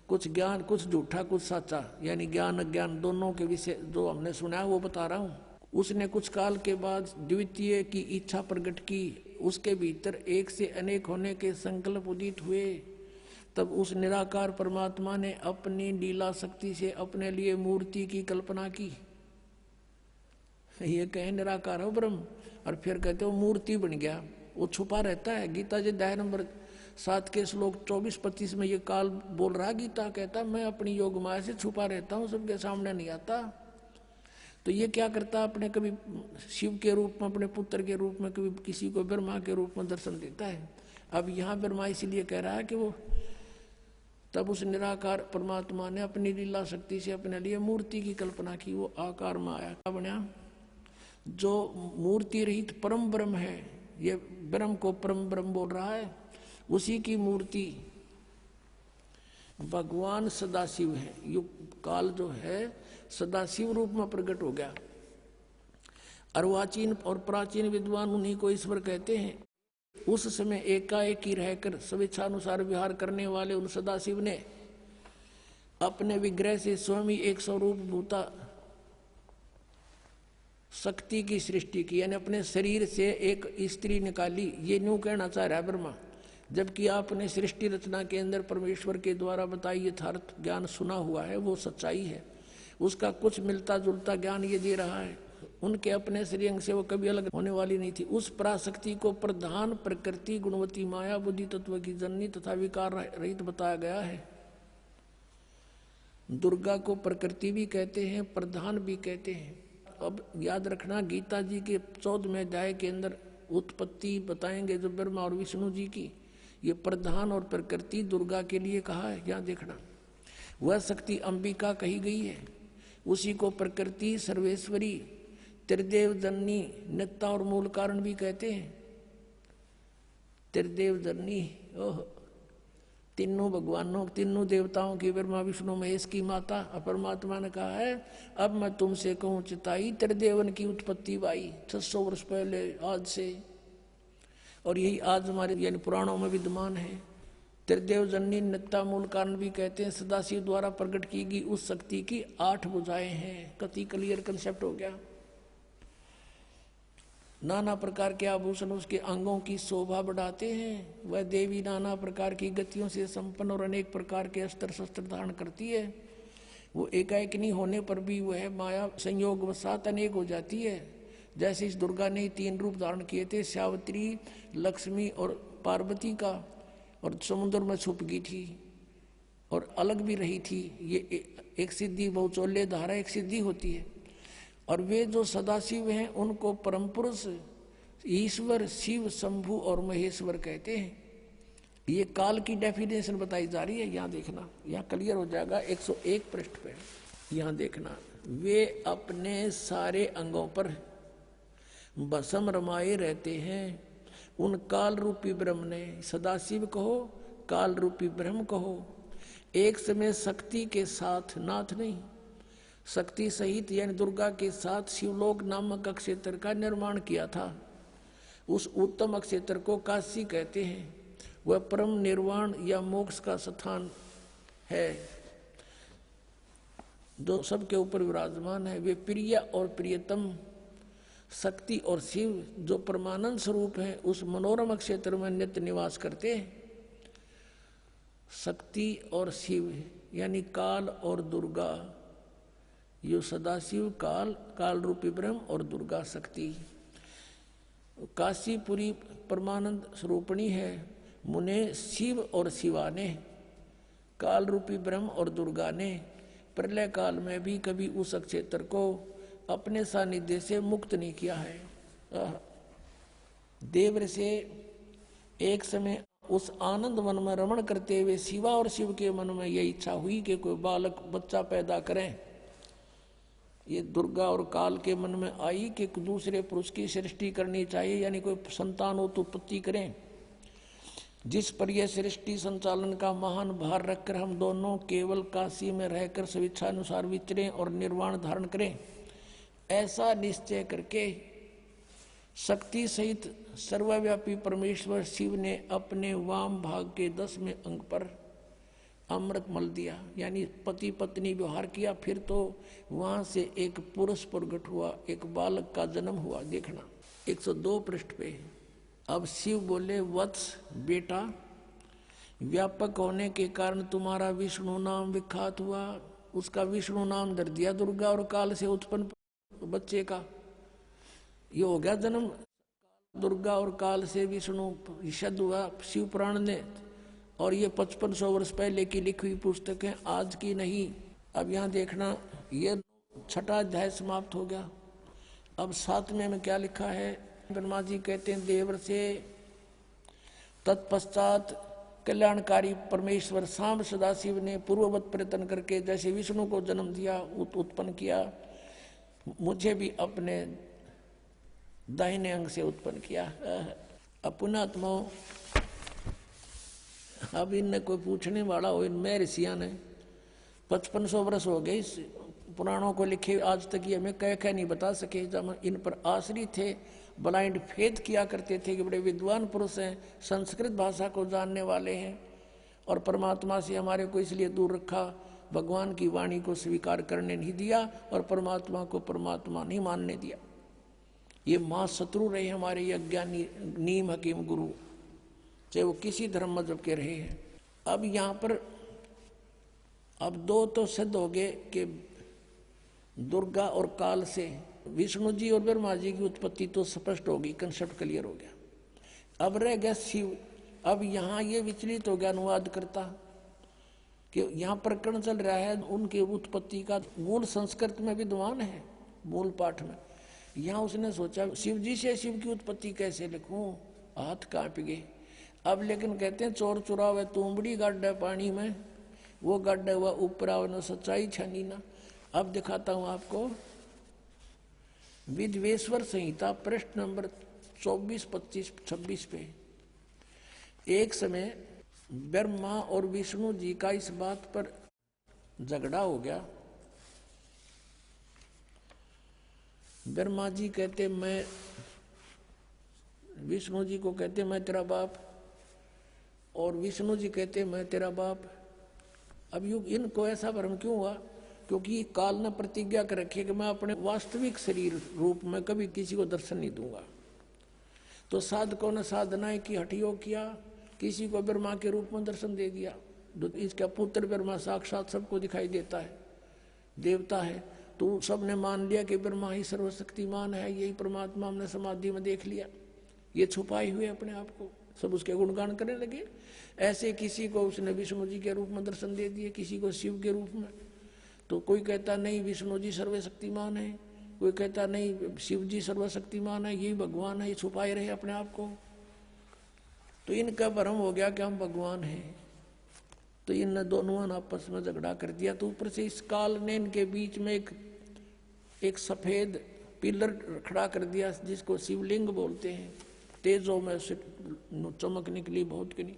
कुछ ज्ञान, कुछ झूठा कुछ सच्चा, यानी ज्ञान अज्ञान दोनों के विषय जो हमने सुना है वो बता रहा हूँ। उसने कुछ काल के बाद द्वितीय की इच्छा प्रकट की, उसके भीतर एक से अनेक होने के संकल्प उदित हुए। तब उस निराकार परमात्मा ने अपनी लीला शक्ति से अपने लिए मूर्ति की कल्पना की। ये कहे निराकार हो ब्रह्म, और फिर कहते हो मूर्ति बन गया, वो छुपा रहता है। गीता जी अध्याय नंबर 7 के श्लोक 24-25 में ये काल बोल रहा, गीता कहता मैं अपनी योग माया से छुपा रहता हूँ, सबके सामने नहीं आता। तो ये क्या करता, अपने कभी शिव के रूप में, अपने पुत्र के रूप में, कभी किसी को ब्रह्मा के रूप में दर्शन देता है। अब यहाँ ब्रह्मा इसीलिए कह रहा है कि वो तब उस निराकार परमात्मा ने अपनी लीला शक्ति से अपने लिए मूर्ति की कल्पना की, वो आकार में आया, क्या बना, जो मूर्ति रहित परम ब्रह्म है, ये ब्रह्म को परम ब्रह्म बोल रहा है, उसी की मूर्ति भगवान सदाशिव है। युग काल जो है सदाशिव रूप में प्रकट हो गया। अर्वाचीन और प्राचीन विद्वान उन्हीं को ईश्वर कहते हैं। उस समय एकाएक ही रहकर स्वेच्छानुसार विहार करने वाले उन सदाशिव ने अपने विग्रह से स्वयं ही एक स्वरूप भूता शक्ति की सृष्टि की, यानी अपने शरीर से एक स्त्री निकाली। ये न्यू कहना चाह रहा है ब्रह्मा, जबकि आपने सृष्टि रचना के अंदर परमेश्वर के द्वारा बताई यथार्थ ज्ञान सुना हुआ है, वो सच्चाई है। उसका कुछ मिलता जुलता ज्ञान ये दे रहा है। उनके अपने श्रीअंग से वो कभी अलग होने वाली नहीं थी। उस पराशक्ति को प्रधान प्रकृति गुणवती माया बुद्धि तत्व की जननी तथा विकार रहित बताया गया है। दुर्गा को प्रकृति भी कहते हैं, प्रधान भी कहते हैं। अब याद रखना, गीता जी के 14वें अध्याय के अंदर उत्पत्ति बताएंगे जो ब्रह्मा और विष्णु जी की, ये प्रधान और प्रकृति दुर्गा के लिए कहा है। यहाँ देखना, वह शक्ति अंबिका कही गई है, उसी को प्रकृति, सर्वेश्वरी, त्रिदेव जननी, नित्ता और मूल कारण भी कहते हैं। त्रिदेव जननी, ओह, तीनों भगवानों, तीनों देवताओं की, ब्रह्मा विष्णु महेश की माता। परमात्मा ने कहा है, अब मैं तुमसे कहूँ चिताई, त्रिदेवन की उत्पत्ति बाई 600 वर्ष पहले आज से, और यही आज हमारे यानी पुराणों में विद्यमान है। त्रिदेव जननी, नित्ता मूल कारण भी कहते हैं। सदाशिव द्वारा प्रकट की गई उस शक्ति की 8 भुजाएं हैं। कति क्लियर कंसेप्ट हो गया। नाना प्रकार के आभूषण उसके अंगों की शोभा बढ़ाते हैं। वह देवी नाना प्रकार की गतियों से संपन्न और अनेक प्रकार के अस्त्र शस्त्र धारण करती है। वो एकाएक नहीं होने पर भी वह माया संयोग वसात अनेक हो जाती है। जैसे इस दुर्गा ने 3 रूप धारण किए थे, सावित्री, लक्ष्मी और पार्वती का, और समुद्र में छुप गई थी और अलग भी रही थी। ये एक सिद्धि बहुचोल्य धारा एक सिद्धि होती है। और वे जो सदाशिव हैं उनको परम पुरुष ईश्वर, शिव, शंभु और महेश्वर कहते हैं। ये काल की डेफिनेशन बताई जा रही है, यहाँ देखना, यहाँ क्लियर हो जाएगा 101 पृष्ठ पे। यहाँ देखना, वे अपने सारे अंगों पर भस्म रमाए रहते हैं। उन काल रूपी ब्रह्म ने, सदाशिव कहो, काल रूपी ब्रह्म कहो, एक समय शक्ति के साथ, नाथ नहीं, शक्ति सहित यानी दुर्गा के साथ शिवलोक नामक अक्षेत्र का निर्माण किया था। उस उत्तम अक्षेत्र को काशी कहते हैं। वह परम निर्वाण या मोक्ष का स्थान है जो सबके ऊपर विराजमान है। वे प्रिय और प्रियतम शक्ति और शिव जो परमानंद स्वरूप है उस मनोरम क्षेत्र में नित्य निवास करते हैं। शक्ति और शिव यानी काल और दुर्गा, यो सदाशिव काल, काल रूपी ब्रह्म और दुर्गा शक्ति। काशीपुरी परमानंद स्वरूपणी है। मुने शिव और शिवा ने, काल रूपी ब्रह्म और दुर्गा ने प्रलय काल में भी कभी उस क्षेत्र को अपने सानिध्य से मुक्त नहीं किया है। देव से एक समय उस आनंद वन में रमण करते हुए शिवा और शिव के मन में यह इच्छा हुई कि कोई बालक बच्चा पैदा करें। ये दुर्गा और काल के मन में आई कि दूसरे पुरुष की सृष्टि करनी चाहिए, यानी कोई संतान उत्पत्ति करें। जिस पर यह सृष्टि संचालन का महान भार रखकर हम दोनों केवल काशी में रहकर स्वेच्छानुसार विचरें और निर्वाण धारण करें, ऐसा निश्चय करके शक्ति सहित सर्वव्यापी परमेश्वर शिव ने अपने वाम भाग के 10वें अंग पर अमृत मल दिया, यानी पति पत्नी व्यवहार किया। फिर तो वहां से एक पुरुष प्रकट हुआ, एक बालक का जन्म हुआ। देखना 102 पृष्ठ पे। अब शिव बोले, वत्स बेटा, व्यापक होने के कारण तुम्हारा विष्णु नाम विख्यात हुआ। उसका विष्णु नाम धर दिया दुर्गा और काल से उत्पन्न बच्चे का। ये हो गया जन्म। दुर्गा और काल से विष्णु शब्द हुआ शिव पुराण ने, और ये 5500 वर्ष पहले की लिखी हुई पुस्तक है, आज की नहीं। अब यहाँ देखना, ये 6वां अध्याय समाप्त हो गया। अब 7वें में क्या लिखा है? ब्रह्मा जी कहते हैं देवर से तत्पश्चात कल्याणकारी परमेश्वर सांब सदाशिव ने पूर्ववत प्रयत्न करके जैसे विष्णु को जन्म दिया, उत्पन्न किया, मुझे भी अपने दाहिने अंग से उत्पन्न किया। पुण्यात्माओं, अब इनने कोई पूछने वाला हो, इनमें ऋषियां ने 5500 वर्ष हो गए इस पुराणों को लिखे, आज तक ये हमें कह नहीं बता सके। जब इन पर आश्रित थे, ब्लाइंड फेथ किया करते थे कि बड़े विद्वान पुरुष हैं, संस्कृत भाषा को जानने वाले हैं, और परमात्मा से हमारे को इसलिए दूर रखा, भगवान की वाणी को स्वीकार करने नहीं दिया और परमात्मा को परमात्मा नहीं मानने दिया। ये महाशत्रु रहे हमारे ये अज्ञानी नीम हकीम गुरु, चाहे वो किसी धर्म मजहब के रहे हैं। अब यहाँ पर अब 2 तो सिद्ध हो गए कि दुर्गा और काल से विष्णु जी और ब्रह्मा जी की उत्पत्ति तो स्पष्ट होगी, कंसेप्ट क्लियर हो गया। अब रह गया शिव। अब यहाँ ये विचलित हो गया अनुवाद करता कि यहाँ प्रकरण चल रहा है उनके उत्पत्ति का, मूल संस्कृत में विद्वान है मूल पाठ में। यहाँ उसने सोचा शिव जी से शिव की उत्पत्ति कैसे लिखूं, हाथ कांप गए। अब लेकिन कहते हैं चोर चुरावे तुमड़ी गड्ढा पानी में, वो गड्ढा हुआ ऊपर आवनो सच्चाई छानी ना। अब दिखाता हूं आपको विद्वेश्वर संहिता पृष्ठ नंबर 24, 25, 26 पे। एक समय ब्रह्मा और विष्णु जी का इस बात पर झगड़ा हो गया। ब्रह्मा जी कहते मैं, विष्णु जी को कहते मैं तेरा बाप, और विष्णु जी कहते मैं तेरा बाप। अब युग इनको ऐसा भ्रम क्यों हुआ? क्योंकि काल ने प्रतिज्ञा कर रखी है कि मैं अपने वास्तविक शरीर रूप में कभी किसी को दर्शन नहीं दूंगा। तो साधकों ने साधनाएं की, हठयोग किया, किसी को ब्रह्मा के रूप में दर्शन दे दिया। इसका पुत्र ब्रह्मा साक्षात सबको दिखाई देता है, देवता है। तो सबने मान लिया कि ब्रह्मा ही सर्वशक्तिमान है, यही परमात्मा हमने समाधि में देख लिया। ये छुपाए हुए अपने आप को सब उसके गुणगान करने लगे। ऐसे किसी को उसने विष्णु जी के रूप में दर्शन दे दिए, किसी को शिव के रूप में। तो कोई कहता नहीं विष्णु जी सर्वशक्तिमान है, कोई कहता नहीं शिव जी सर्वशक्तिमान है, यही भगवान है, ये छुपाए रहे अपने आप को। तो इनका भ्रम हो गया कि हम भगवान हैं। तो इन दोनों ने आपस में झगड़ा कर दिया। तो ऊपर से इस काल ने इनके बीच में एक सफेद पिलर खड़ा कर दिया, जिसको शिवलिंग बोलते हैं। तेजों में से चमक निकली बहुत की।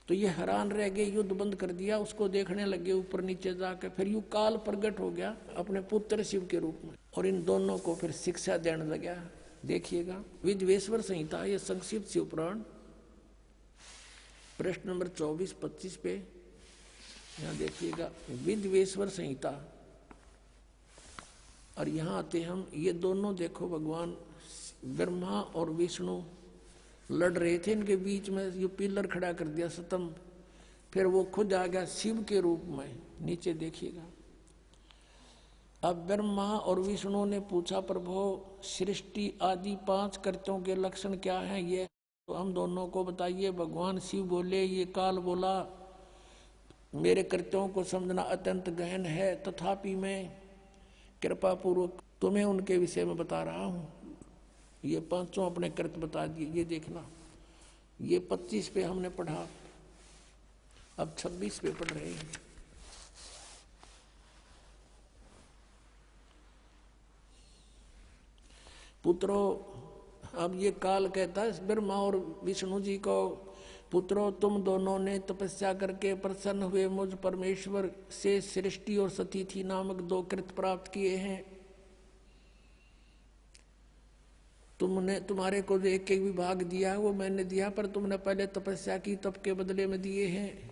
तो ये हैरान रह गए, युद्ध बंद कर दिया, उसको देखने लगे ऊपर नीचे जाकर। फिर यू काल प्रकट हो गया अपने पुत्र शिव के रूप में, और इन दोनों को फिर शिक्षा देने लगा। देखिएगा विद्वेश्वर संहिता, ये संक्षिप्त शिव पुराण, प्रश्न नंबर 24-25 पे यहाँ देखिएगा विद्वेश्वर संहिता। और यहाँ आते हम, ये दोनों देखो भगवान ब्रह्मा और विष्णु लड़ रहे थे, इनके बीच में ये पिलर खड़ा कर दिया स्तंभ। फिर वो खुद आ गया शिव के रूप में। नीचे देखिएगा, अब ब्रह्मा और विष्णु ने पूछा, प्रभु सृष्टि आदि 5 कृत्यों के लक्षण क्या हैं? ये तो हम दोनों को बताइए। भगवान शिव बोले, ये काल बोला, मेरे कृत्यों को समझना अत्यंत गहन है, तथापि मैं कृपा पूर्वक तुम्हें उनके विषय में बता रहा हूँ। ये 5 अपने कृत्य बता दिए। ये देखना, ये 25 पे हमने पढ़ा, अब 26 पे पढ़ रहे हैं। पुत्रों, अब ये काल कहता है ब्रह्मा और विष्णु जी को, पुत्रों तुम दोनों ने तपस्या करके प्रसन्न हुए मुझ परमेश्वर से सृष्टि और सतीथि नामक 2 कृत्य प्राप्त किए हैं। तुमने, तुम्हारे को जो एक विभाग दिया है वो मैंने दिया, पर तुमने पहले तपस्या की, तप के बदले में दिए हैं।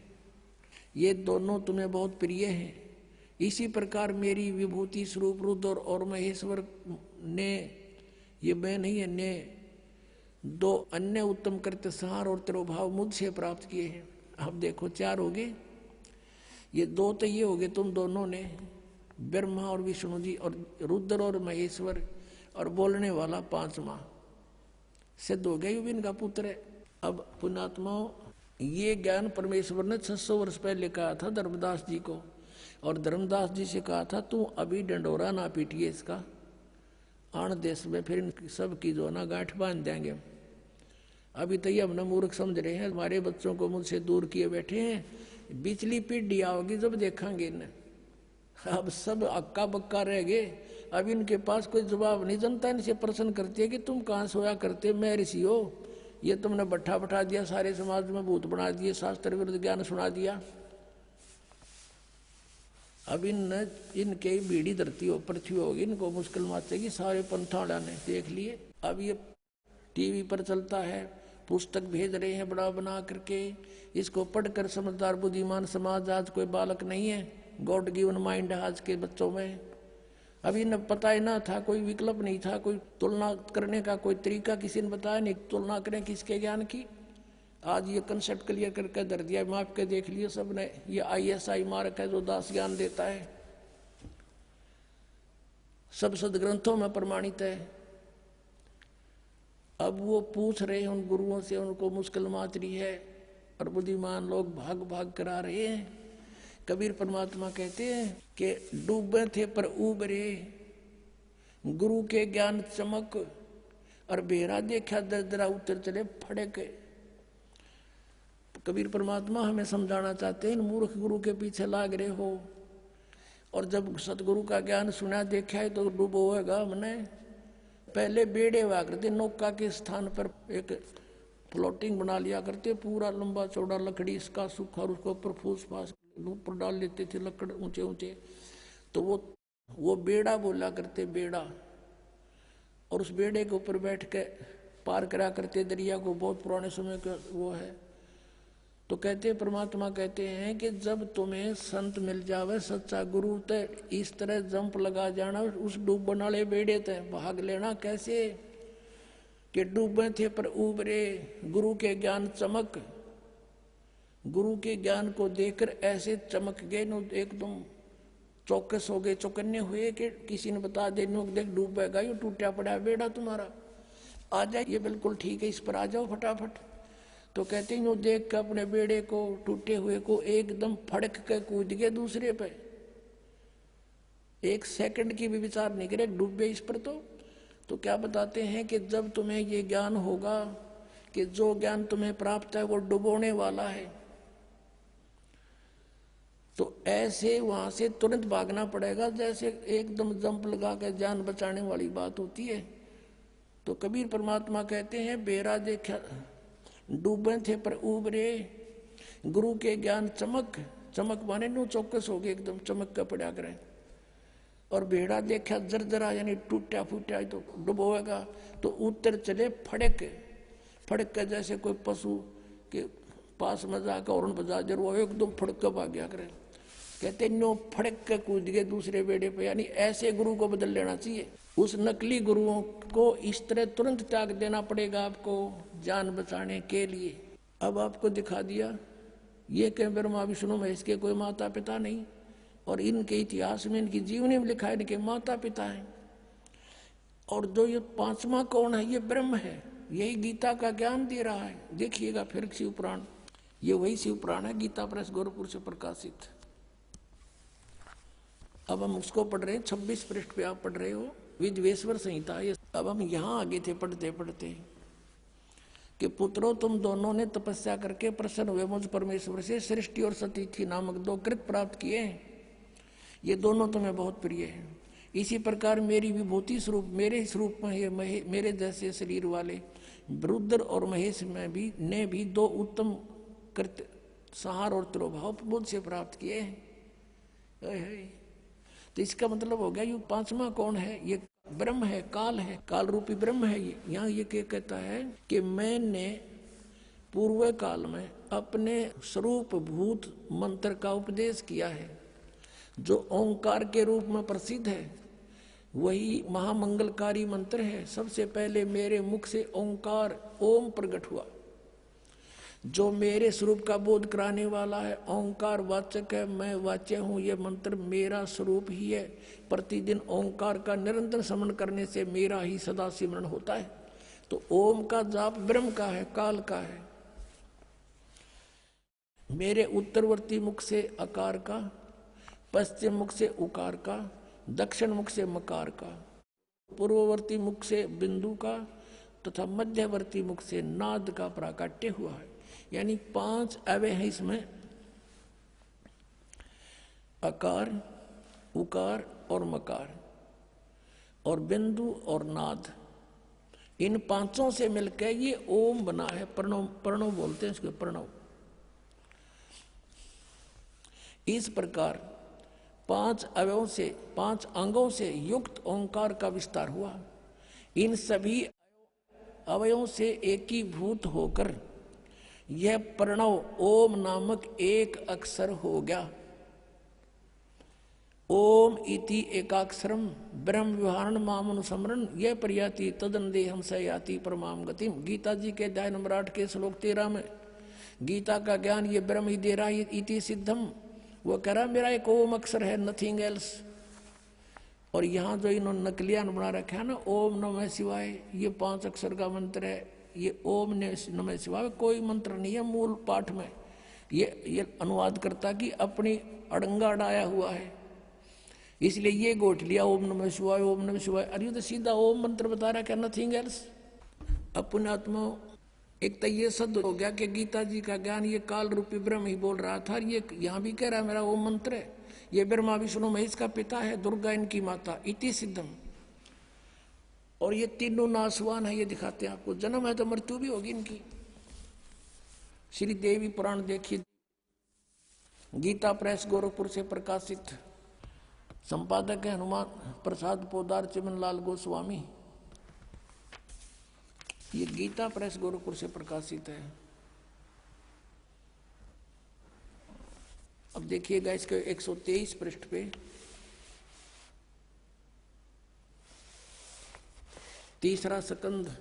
ये दोनों तुम्हें बहुत प्रिय हैं। इसी प्रकार मेरी विभूति स्वरूप रुद्र और महेश्वर ने, ये मैं नहीं है, ने 2 अन्य उत्तम कृत्य संहार और तिरोभाव मुझसे प्राप्त किए हैं। अब देखो 4 हो गए, ये 2 तो ये हो गए तुम दोनों ने, ब्रह्मा और विष्णु जी, और रुद्र और महेश्वर, और बोलने वाला 5वां सिद्ध हो गया, भी इनका पुत्र है। अब पुण्यात्माओं, ये ज्ञान परमेश्वर ने 600 वर्ष पहले कहा था धर्मदास जी को, और धर्मदास जी से कहा था तू अभी डंडोरा ना पीटिए इसका, आन देश में फिर सब की जो ना गांठ बांध देंगे। अभी तो ये हमने मूर्ख समझ रहे हैं, हमारे बच्चों को मुझसे दूर किए बैठे हैं। बिचली पीढ़ी आओगी जब देखेंगे इन्हें। अब सब अक्का बक्का रह गए, अब इनके पास कोई जवाब नहीं। जनता इनसे प्रश्न करती है कि तुम कहाँ सोया करते, मैं ऋषि हो, ये तुमने बैठा दिया, सारे समाज में भूत बना दिए, शास्त्र विरुद्ध ज्ञान सुना दिया। अब इनके बीड़ी धरती हो पृथ्वी होगी, इनको मुश्किल माचेगी। सारे पंथाड़ा ने देख लिए। अब ये टीवी पर चलता है, पुस्तक भेज रहे हैं बड़ा बना करके, इसको पढ़कर समझदार बुद्धिमान समाज आज कोई बालक नहीं है। गॉड गिवन माइंड है आज के बच्चों में। अभी न पता ही ना था, कोई विकल्प नहीं था, कोई तुलना करने का कोई तरीका किसी ने बताया नहीं, तुलना करें किसके ज्ञान की। आज ये कंसेप्ट क्लियर करके धर दिया, माप के देख लिए सबने। ये ISI मार्क है जो दास ज्ञान देता है, सब सदग्रंथों में प्रमाणित है। अब वो पूछ रहे हैं उन गुरुओं से, उनको मुश्किल माच रही है, और बुद्धिमान लोग भाग भाग करा रहे हैं। कबीर परमात्मा कहते हैं कि डूबे थे पर उबरे, गुरु के ज्ञान चमक, और बेरा देखा दरदरा उतर चले फड़क। कबीर परमात्मा हमें समझाना चाहते हैं, इन मूर्ख गुरु के पीछे लाग रहे हो, और जब सतगुरु का ज्ञान सुना देखा है तो डूबो होगा हमने। पहले बेड़े हुआ करते, नौका के स्थान पर एक फ्लोटिंग बना लिया करते, पूरा लंबा चौड़ा लकड़ी इसका सूखा, और उसको ऊपर फूस फास ऊपर डाल लेते थे लकड़ ऊंचे ऊंचे, तो वो बेड़ा बोला करते, बेड़ा। और उस बेड़े के ऊपर बैठ के पार करा करते दरिया को, बहुत पुराने समय का वो है। तो कहते परमात्मा कहते हैं कि जब तुम्हें संत मिल जावे सच्चा गुरु, तो इस तरह जंप लगा जाना उस डूबने वाले बेड़े ते, भाग लेना। कैसे कि डूबे थे पर उबरे, गुरु के ज्ञान चमक, गुरु के ज्ञान को देखकर ऐसे चमक गए, एकदम चौकस हो गए, चौकन्ने हुए कि किसी ने बता दे, देख डूबेगा, ये टूटा पड़ा बेड़ा तुम्हारा, आ जाए, ये बिल्कुल ठीक है, इस पर आ जाओ फटाफट। तो कहते हैं यूं देख कर अपने बेड़े को, टूटे हुए को, एकदम फड़क के कूद गए दूसरे पे। एक सेकंड की भी विचार नहीं करे, डूबे इस पर। तो क्या बताते हैं कि जब तुम्हें ये ज्ञान होगा कि जो ज्ञान तुम्हें प्राप्त है वो डुबोने वाला है, तो ऐसे वहां से तुरंत भागना पड़ेगा, जैसे एकदम जंप लगा कर जान बचाने वाली बात होती है। तो कबीर परमात्मा कहते हैं, बेरा देखा डूबे थे पर उबरे, गुरु के ज्ञान चमक, चमक माने नो चौकस हो गए, एकदम चमक का पड़ा करें। और बेड़ा देखा जरजरा यानी टूटा फूटा, तो डुबोएगा। तो उत्तर चले फड़क, फड़क के जैसे कोई पशु के पास में जाकर हॉर्न बजा जर वो एकदम फड़क कर भाग गया करे, कहते नो फड़क के कूद गए दूसरे बेड़े पे। यानी ऐसे गुरु को बदल लेना चाहिए। उस नकली गुरुओं को इस तरह तुरंत त्याग देना पड़ेगा आपको जान बचाने के लिए। अब आपको दिखा दिया ये कि ब्रह्मा विष्णु महेश के कोई माता पिता नहीं, और इनके इतिहास में इनकी जीवनी में लिखा है इनके माता पिता हैं। और जो ये पांचवा कौन है, ये ब्रह्म है। यही गीता का ज्ञान दे रहा है। देखिएगा फिर शिव पुराण, ये वही शिव पुराण है, गीता प्रेस गोरखपुर से प्रकाशित। अब हम उसको पढ़ रहे हैं, 26 पृष्ठ पे आप पढ़ रहे हो, विद्वेश्वर संहिता। ये अब हम यहाँ आगे थे पढ़ते पढ़ते कि पुत्रों तुम दोनों ने तपस्या करके प्रसन्न हुए मुझ परमेश्वर से सृष्टि और सतीथि नामक 2 कृत प्राप्त किए हैं। ये दोनों तुम्हें बहुत प्रिय हैं। इसी प्रकार मेरी विभूति स्वरूप, मेरे स्वरूप में ये मेरे जैसे शरीर वाले रुद्र और महेश में भी ने भी 2 उत्तम कृत संहार और तिरोभाव मुझसे प्राप्त किए हैं। तो इसका मतलब हो गया ये 5वां कौन है, ये ब्रह्म है, काल है, काल रूपी ब्रह्म है। ये यहाँ ये क्या कहता है कि मैंने पूर्व काल में अपने स्वरूप भूत मंत्र का उपदेश किया है, जो ओंकार के रूप में प्रसिद्ध है। वही महामंगलकारी मंत्र है। सबसे पहले मेरे मुख से ओंकार ओम प्रकट हुआ, जो मेरे स्वरूप का बोध कराने वाला है। ओंकार वाचक है, मैं वाच्य हूँ। ये मंत्र मेरा स्वरूप ही है। प्रतिदिन ओंकार का निरंतर स्मरण करने से मेरा ही सदा सिमरण होता है। तो ओम का जाप ब्रह्म का है, काल का है। मेरे उत्तरवर्ती मुख से अकार का, पश्चिम मुख से उकार का, दक्षिण मुख से मकार का, पूर्ववर्ती मुख से बिंदु का तथा मध्यवर्ती मुख से नाद का प्राकट्य हुआ है। यानी 5 अवय हैं इसमें, अकार, उकार और मकार और बिंदु और नाद। इन 5 से मिलकर ये ओम बना है। प्रणव, प्रणव बोलते हैं इसको, प्रणव। इस प्रकार 5 अवयों से, 5 अंगों से युक्त ओंकार का विस्तार हुआ। इन सभी अवयों से एकीभूत होकर यह प्रणव ओम नामक एक अक्षर हो गया। ओम इति एकाक्षरम ब्रह्म विहारण मामनुसमरण यह प्रयाति तदन्देहम सयाति परमाम गतिम। गीता जी के अध्याय नंबर 8 के श्लोक 13 में गीता का ज्ञान ये ब्रह्म ही दे रहा है। इति सिद्धम, वो कह रहा मेरा एक ओम अक्षर है, नथिंग एल्स। और यहाँ जो इन्होंने नकलियान बना रखा है ना, ओम नमः शिवाय, ये 5 अक्षर का मंत्र है। ये ओम नमः शिवाय कोई मंत्र नहीं है मूल पाठ में। ये अनुवाद करता कि अपनी अड़ंगा अड़ाया हुआ है, इसलिए ये गोट लिया ओम नमः शिवाय, ओम नमः शिवाय। अरे तो सीधा ओम मंत्र बता रहा, क्या नथिंग एल्स। अपने आत्मा एक तो ये सद हो गया कि गीता जी का ज्ञान ये काल रूपी ब्रह्म ही बोल रहा था। ये यहाँ भी कह रहा है मेरा ओम मंत्र है। ये ब्रह्मा विष्णु महेश का पिता है, दुर्गा इनकी माता, इति सिद्धम। और ये तीनों नासवान है, ये दिखाते हैं आपको। जन्म है तो मृत्यु भी होगी इनकी। श्री देवी पुराण देखिए, गीता प्रेस गोरखपुर से प्रकाशित। संपादक है हनुमान प्रसाद पोदार चिमनलाल गोस्वामी। ये गीता प्रेस गोरखपुर से प्रकाशित है। अब देखिएगा इसके 123 पृष्ठ पे, तीसरा स्कंद।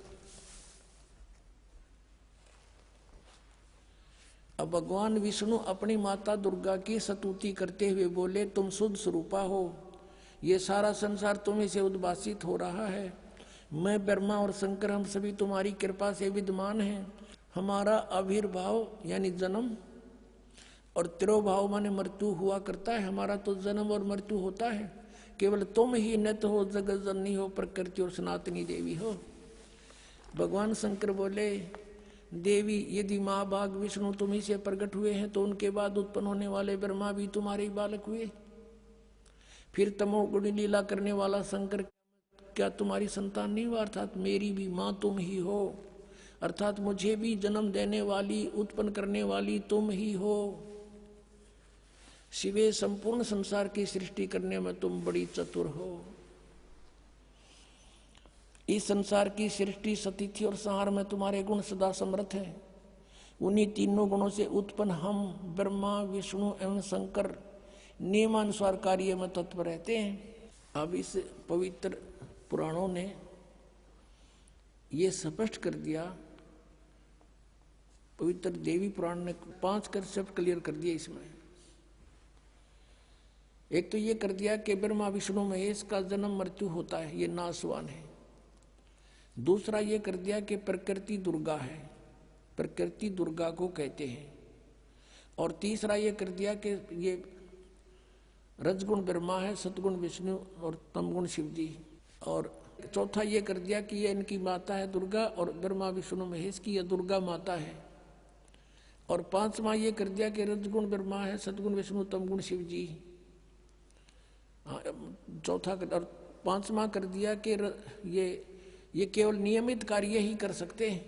अब भगवान विष्णु अपनी माता दुर्गा की स्तुति करते हुए बोले, तुम शुद्ध स्वरूपा हो, ये सारा संसार तुम्हीं से उद्भासित हो रहा है। मैं ब्रह्मा और शंकर हम सभी तुम्हारी कृपा से विद्यमान हैं। हमारा आविर्भाव यानी जन्म और तिरोभाव माने मृत्यु हुआ करता है। हमारा तो जन्म और मृत्यु होता है, केवल तुम ही नित हो, जगत जननी हो, प्रकृति और सनातनी देवी हो। भगवान शंकर बोले, देवी यदि माँ बाग विष्णु तुम्ही से प्रकट हुए हैं तो उनके बाद उत्पन्न होने वाले ब्रह्मा भी तुम्हारे ही बालक हुए। फिर तमोगुणी लीला करने वाला शंकर क्या तुम्हारी संतान नहीं हुआ? अर्थात मेरी भी माँ तुम ही हो, अर्थात मुझे भी जन्म देने वाली, उत्पन्न करने वाली तुम ही हो। शिवे संपूर्ण संसार की सृष्टि करने में तुम बड़ी चतुर हो। इस संसार की सृष्टि, सतिथि और संहार में तुम्हारे गुण सदा समर्थ है। उन्हीं तीनों गुणों से उत्पन्न हम ब्रह्मा, विष्णु एवं शंकर नियमानुसार कार्य में तत्पर रहते हैं। अब इस पवित्र पुराणों ने ये स्पष्ट कर दिया, पवित्र देवी पुराण ने 5 कंसेप्ट क्लियर कर दिया इसमें। एक तो ये कर दिया कि ब्रह्मा विष्णु महेश का जन्म मृत्यु होता है, ये नाशवान है। दूसरा ये कर दिया कि प्रकृति दुर्गा है, प्रकृति दुर्गा को कहते हैं। और तीसरा ये कर दिया कि ये रजगुण ब्रह्मा है, सतगुण विष्णु और तमगुण शिव जी। और चौथा ये कर दिया कि ये इनकी माता है दुर्गा, और ब्रह्मा विष्णु महेश की यह दुर्गा माता है। और पांचवा ये कर दिया कि रजगुण ब्रह्मा है, सतगुण विष्णु, तमगुण शिव जी। चौथा और पांचवा कर दिया कि ये केवल नियमित कार्य ही कर सकते हैं,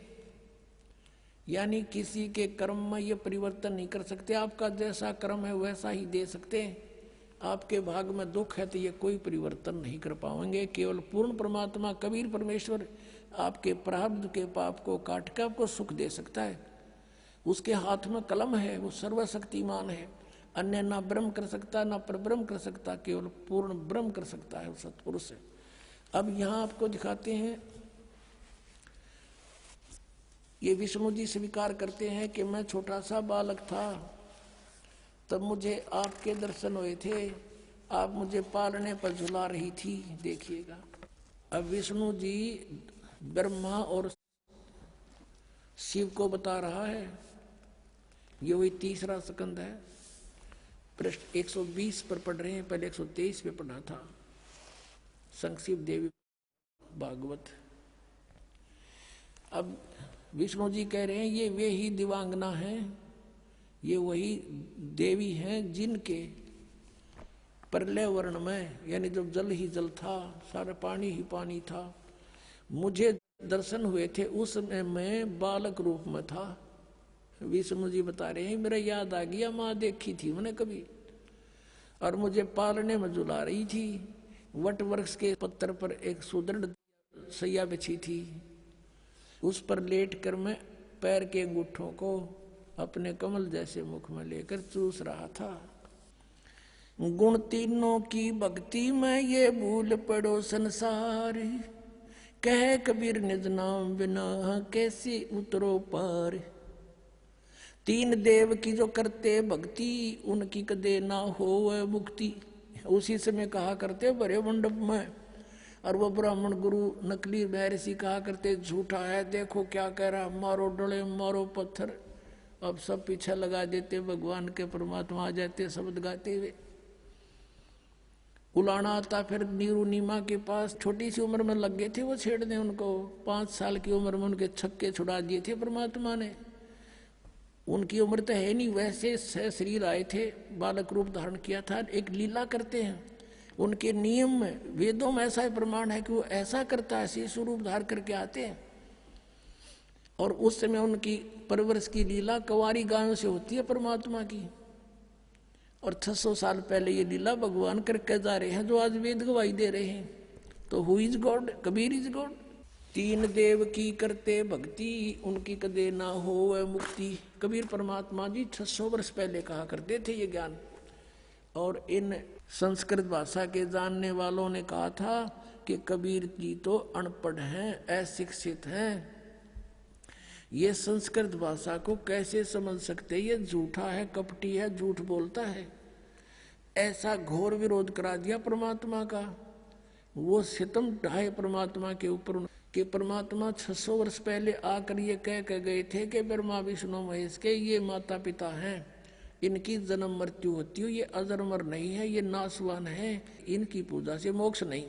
यानी किसी के कर्म में ये परिवर्तन नहीं कर सकते। आपका जैसा कर्म है वैसा ही दे सकते हैं। आपके भाग में दुख है तो ये कोई परिवर्तन नहीं कर पाएंगे। केवल पूर्ण परमात्मा कबीर परमेश्वर आपके प्रारब्ध के पाप को काट के आपको सुख दे सकता है। उसके हाथ में कलम है, वो सर्वशक्तिमान है। अन्य ना ब्रह्म कर सकता, ना परब्रह्म कर सकता, केवल पूर्ण ब्रह्म कर सकता है, सत्पुरुष है। अब यहाँ आपको दिखाते हैं, ये विष्णु जी स्वीकार करते हैं कि मैं छोटा सा बालक था तब मुझे आपके दर्शन हुए थे, आप मुझे पालने पर झुला रही थी। देखिएगा, अब विष्णु जी ब्रह्मा और शिव को बता रहा है। ये वही तीसरा स्कंद है, पृष्ठ 120 पर पढ़ रहे हैं, पहले 123 पे पढ़ा था। संक्षिप्त देवी भागवत। अब विष्णु जी कह रहे हैं ये वे ही दिवांगना हैं, ये वही देवी हैं जिनके प्रलय वर्ण में, यानी जब जल ही जल था, सारा पानी ही पानी था, मुझे दर्शन हुए थे। उस समय मैं बालक रूप में था। विष्णु जी बता रहे हैं मेरा याद आ गया, माँ देखी थी मैंने कभी, और मुझे पालने में झुला रही थी। वट वृक्ष के पत्थर पर एक सुदृढ़ सैया बिछी थी, उस पर लेट कर मैं पैर के अंगूठों को अपने कमल जैसे मुख में लेकर चूस रहा था। गुण तीनों की भक्ति में ये भूल पड़ो संसार, कह कबीर निज नाम बिना कैसे उतरो पार। तीन देव की जो करते भक्ति, उनकी कदे ना हो मुक्ति। उसी समय कहा करते बड़े मंडप में, और वो ब्राह्मण गुरु नकली महर्षि कहा करते झूठा है, देखो क्या कह रहा, मारो डले मारो पत्थर। अब सब पीछे लगा देते, भगवान के परमात्मा आ जाते शब्द गाते हुए। उलाना आता फिर नीरू नीमा के पास, छोटी सी उम्र में लग गए थे वो छेड़ने उनको। 5 साल की उम्र में उनके छक्के छुड़ा दिए थे परमात्मा ने। उनकी उम्र तो है नहीं, वैसे शरीर आए थे, बालक रूप धारण किया था। एक लीला करते हैं उनके नियम में, वेदों में ऐसा प्रमाण है कि वो ऐसा करता है, शिशु रूप धारण करके आते हैं। और उस समय उनकी परवरिश की लीला कुंवारी गायों से होती है परमात्मा की। और 600 साल पहले ये लीला भगवान करके जा रहे हैं, जो आज वेद गवाही दे रहे हैं। तो who is God? Kabir is God. तीन देव की करते भक्ति, उनकी कदे ना हो मुक्ति। कबीर परमात्मा जी 600 वर्ष पहले कहा करते थे ये ज्ञान। और इन संस्कृत भाषा के जानने वालों ने कहा था कि कबीर जी तो अनपढ़ हैं, अशिक्षित हैं, ये संस्कृत भाषा को कैसे समझ सकते, ये झूठा है, कपटी है, झूठ बोलता है। ऐसा घोर विरोध करा दिया परमात्मा का। वो सितम ढाए परमात्मा के ऊपर कि परमात्मा 600 वर्ष पहले आकर ये कह के गए थे कि ब्रह्मा विष्णु महेश के ये माता पिता हैं, इनकी जन्म मृत्यु होती हो, ये अजरमर नहीं है, ये नासवान है, इनकी पूजा से मोक्ष नहीं।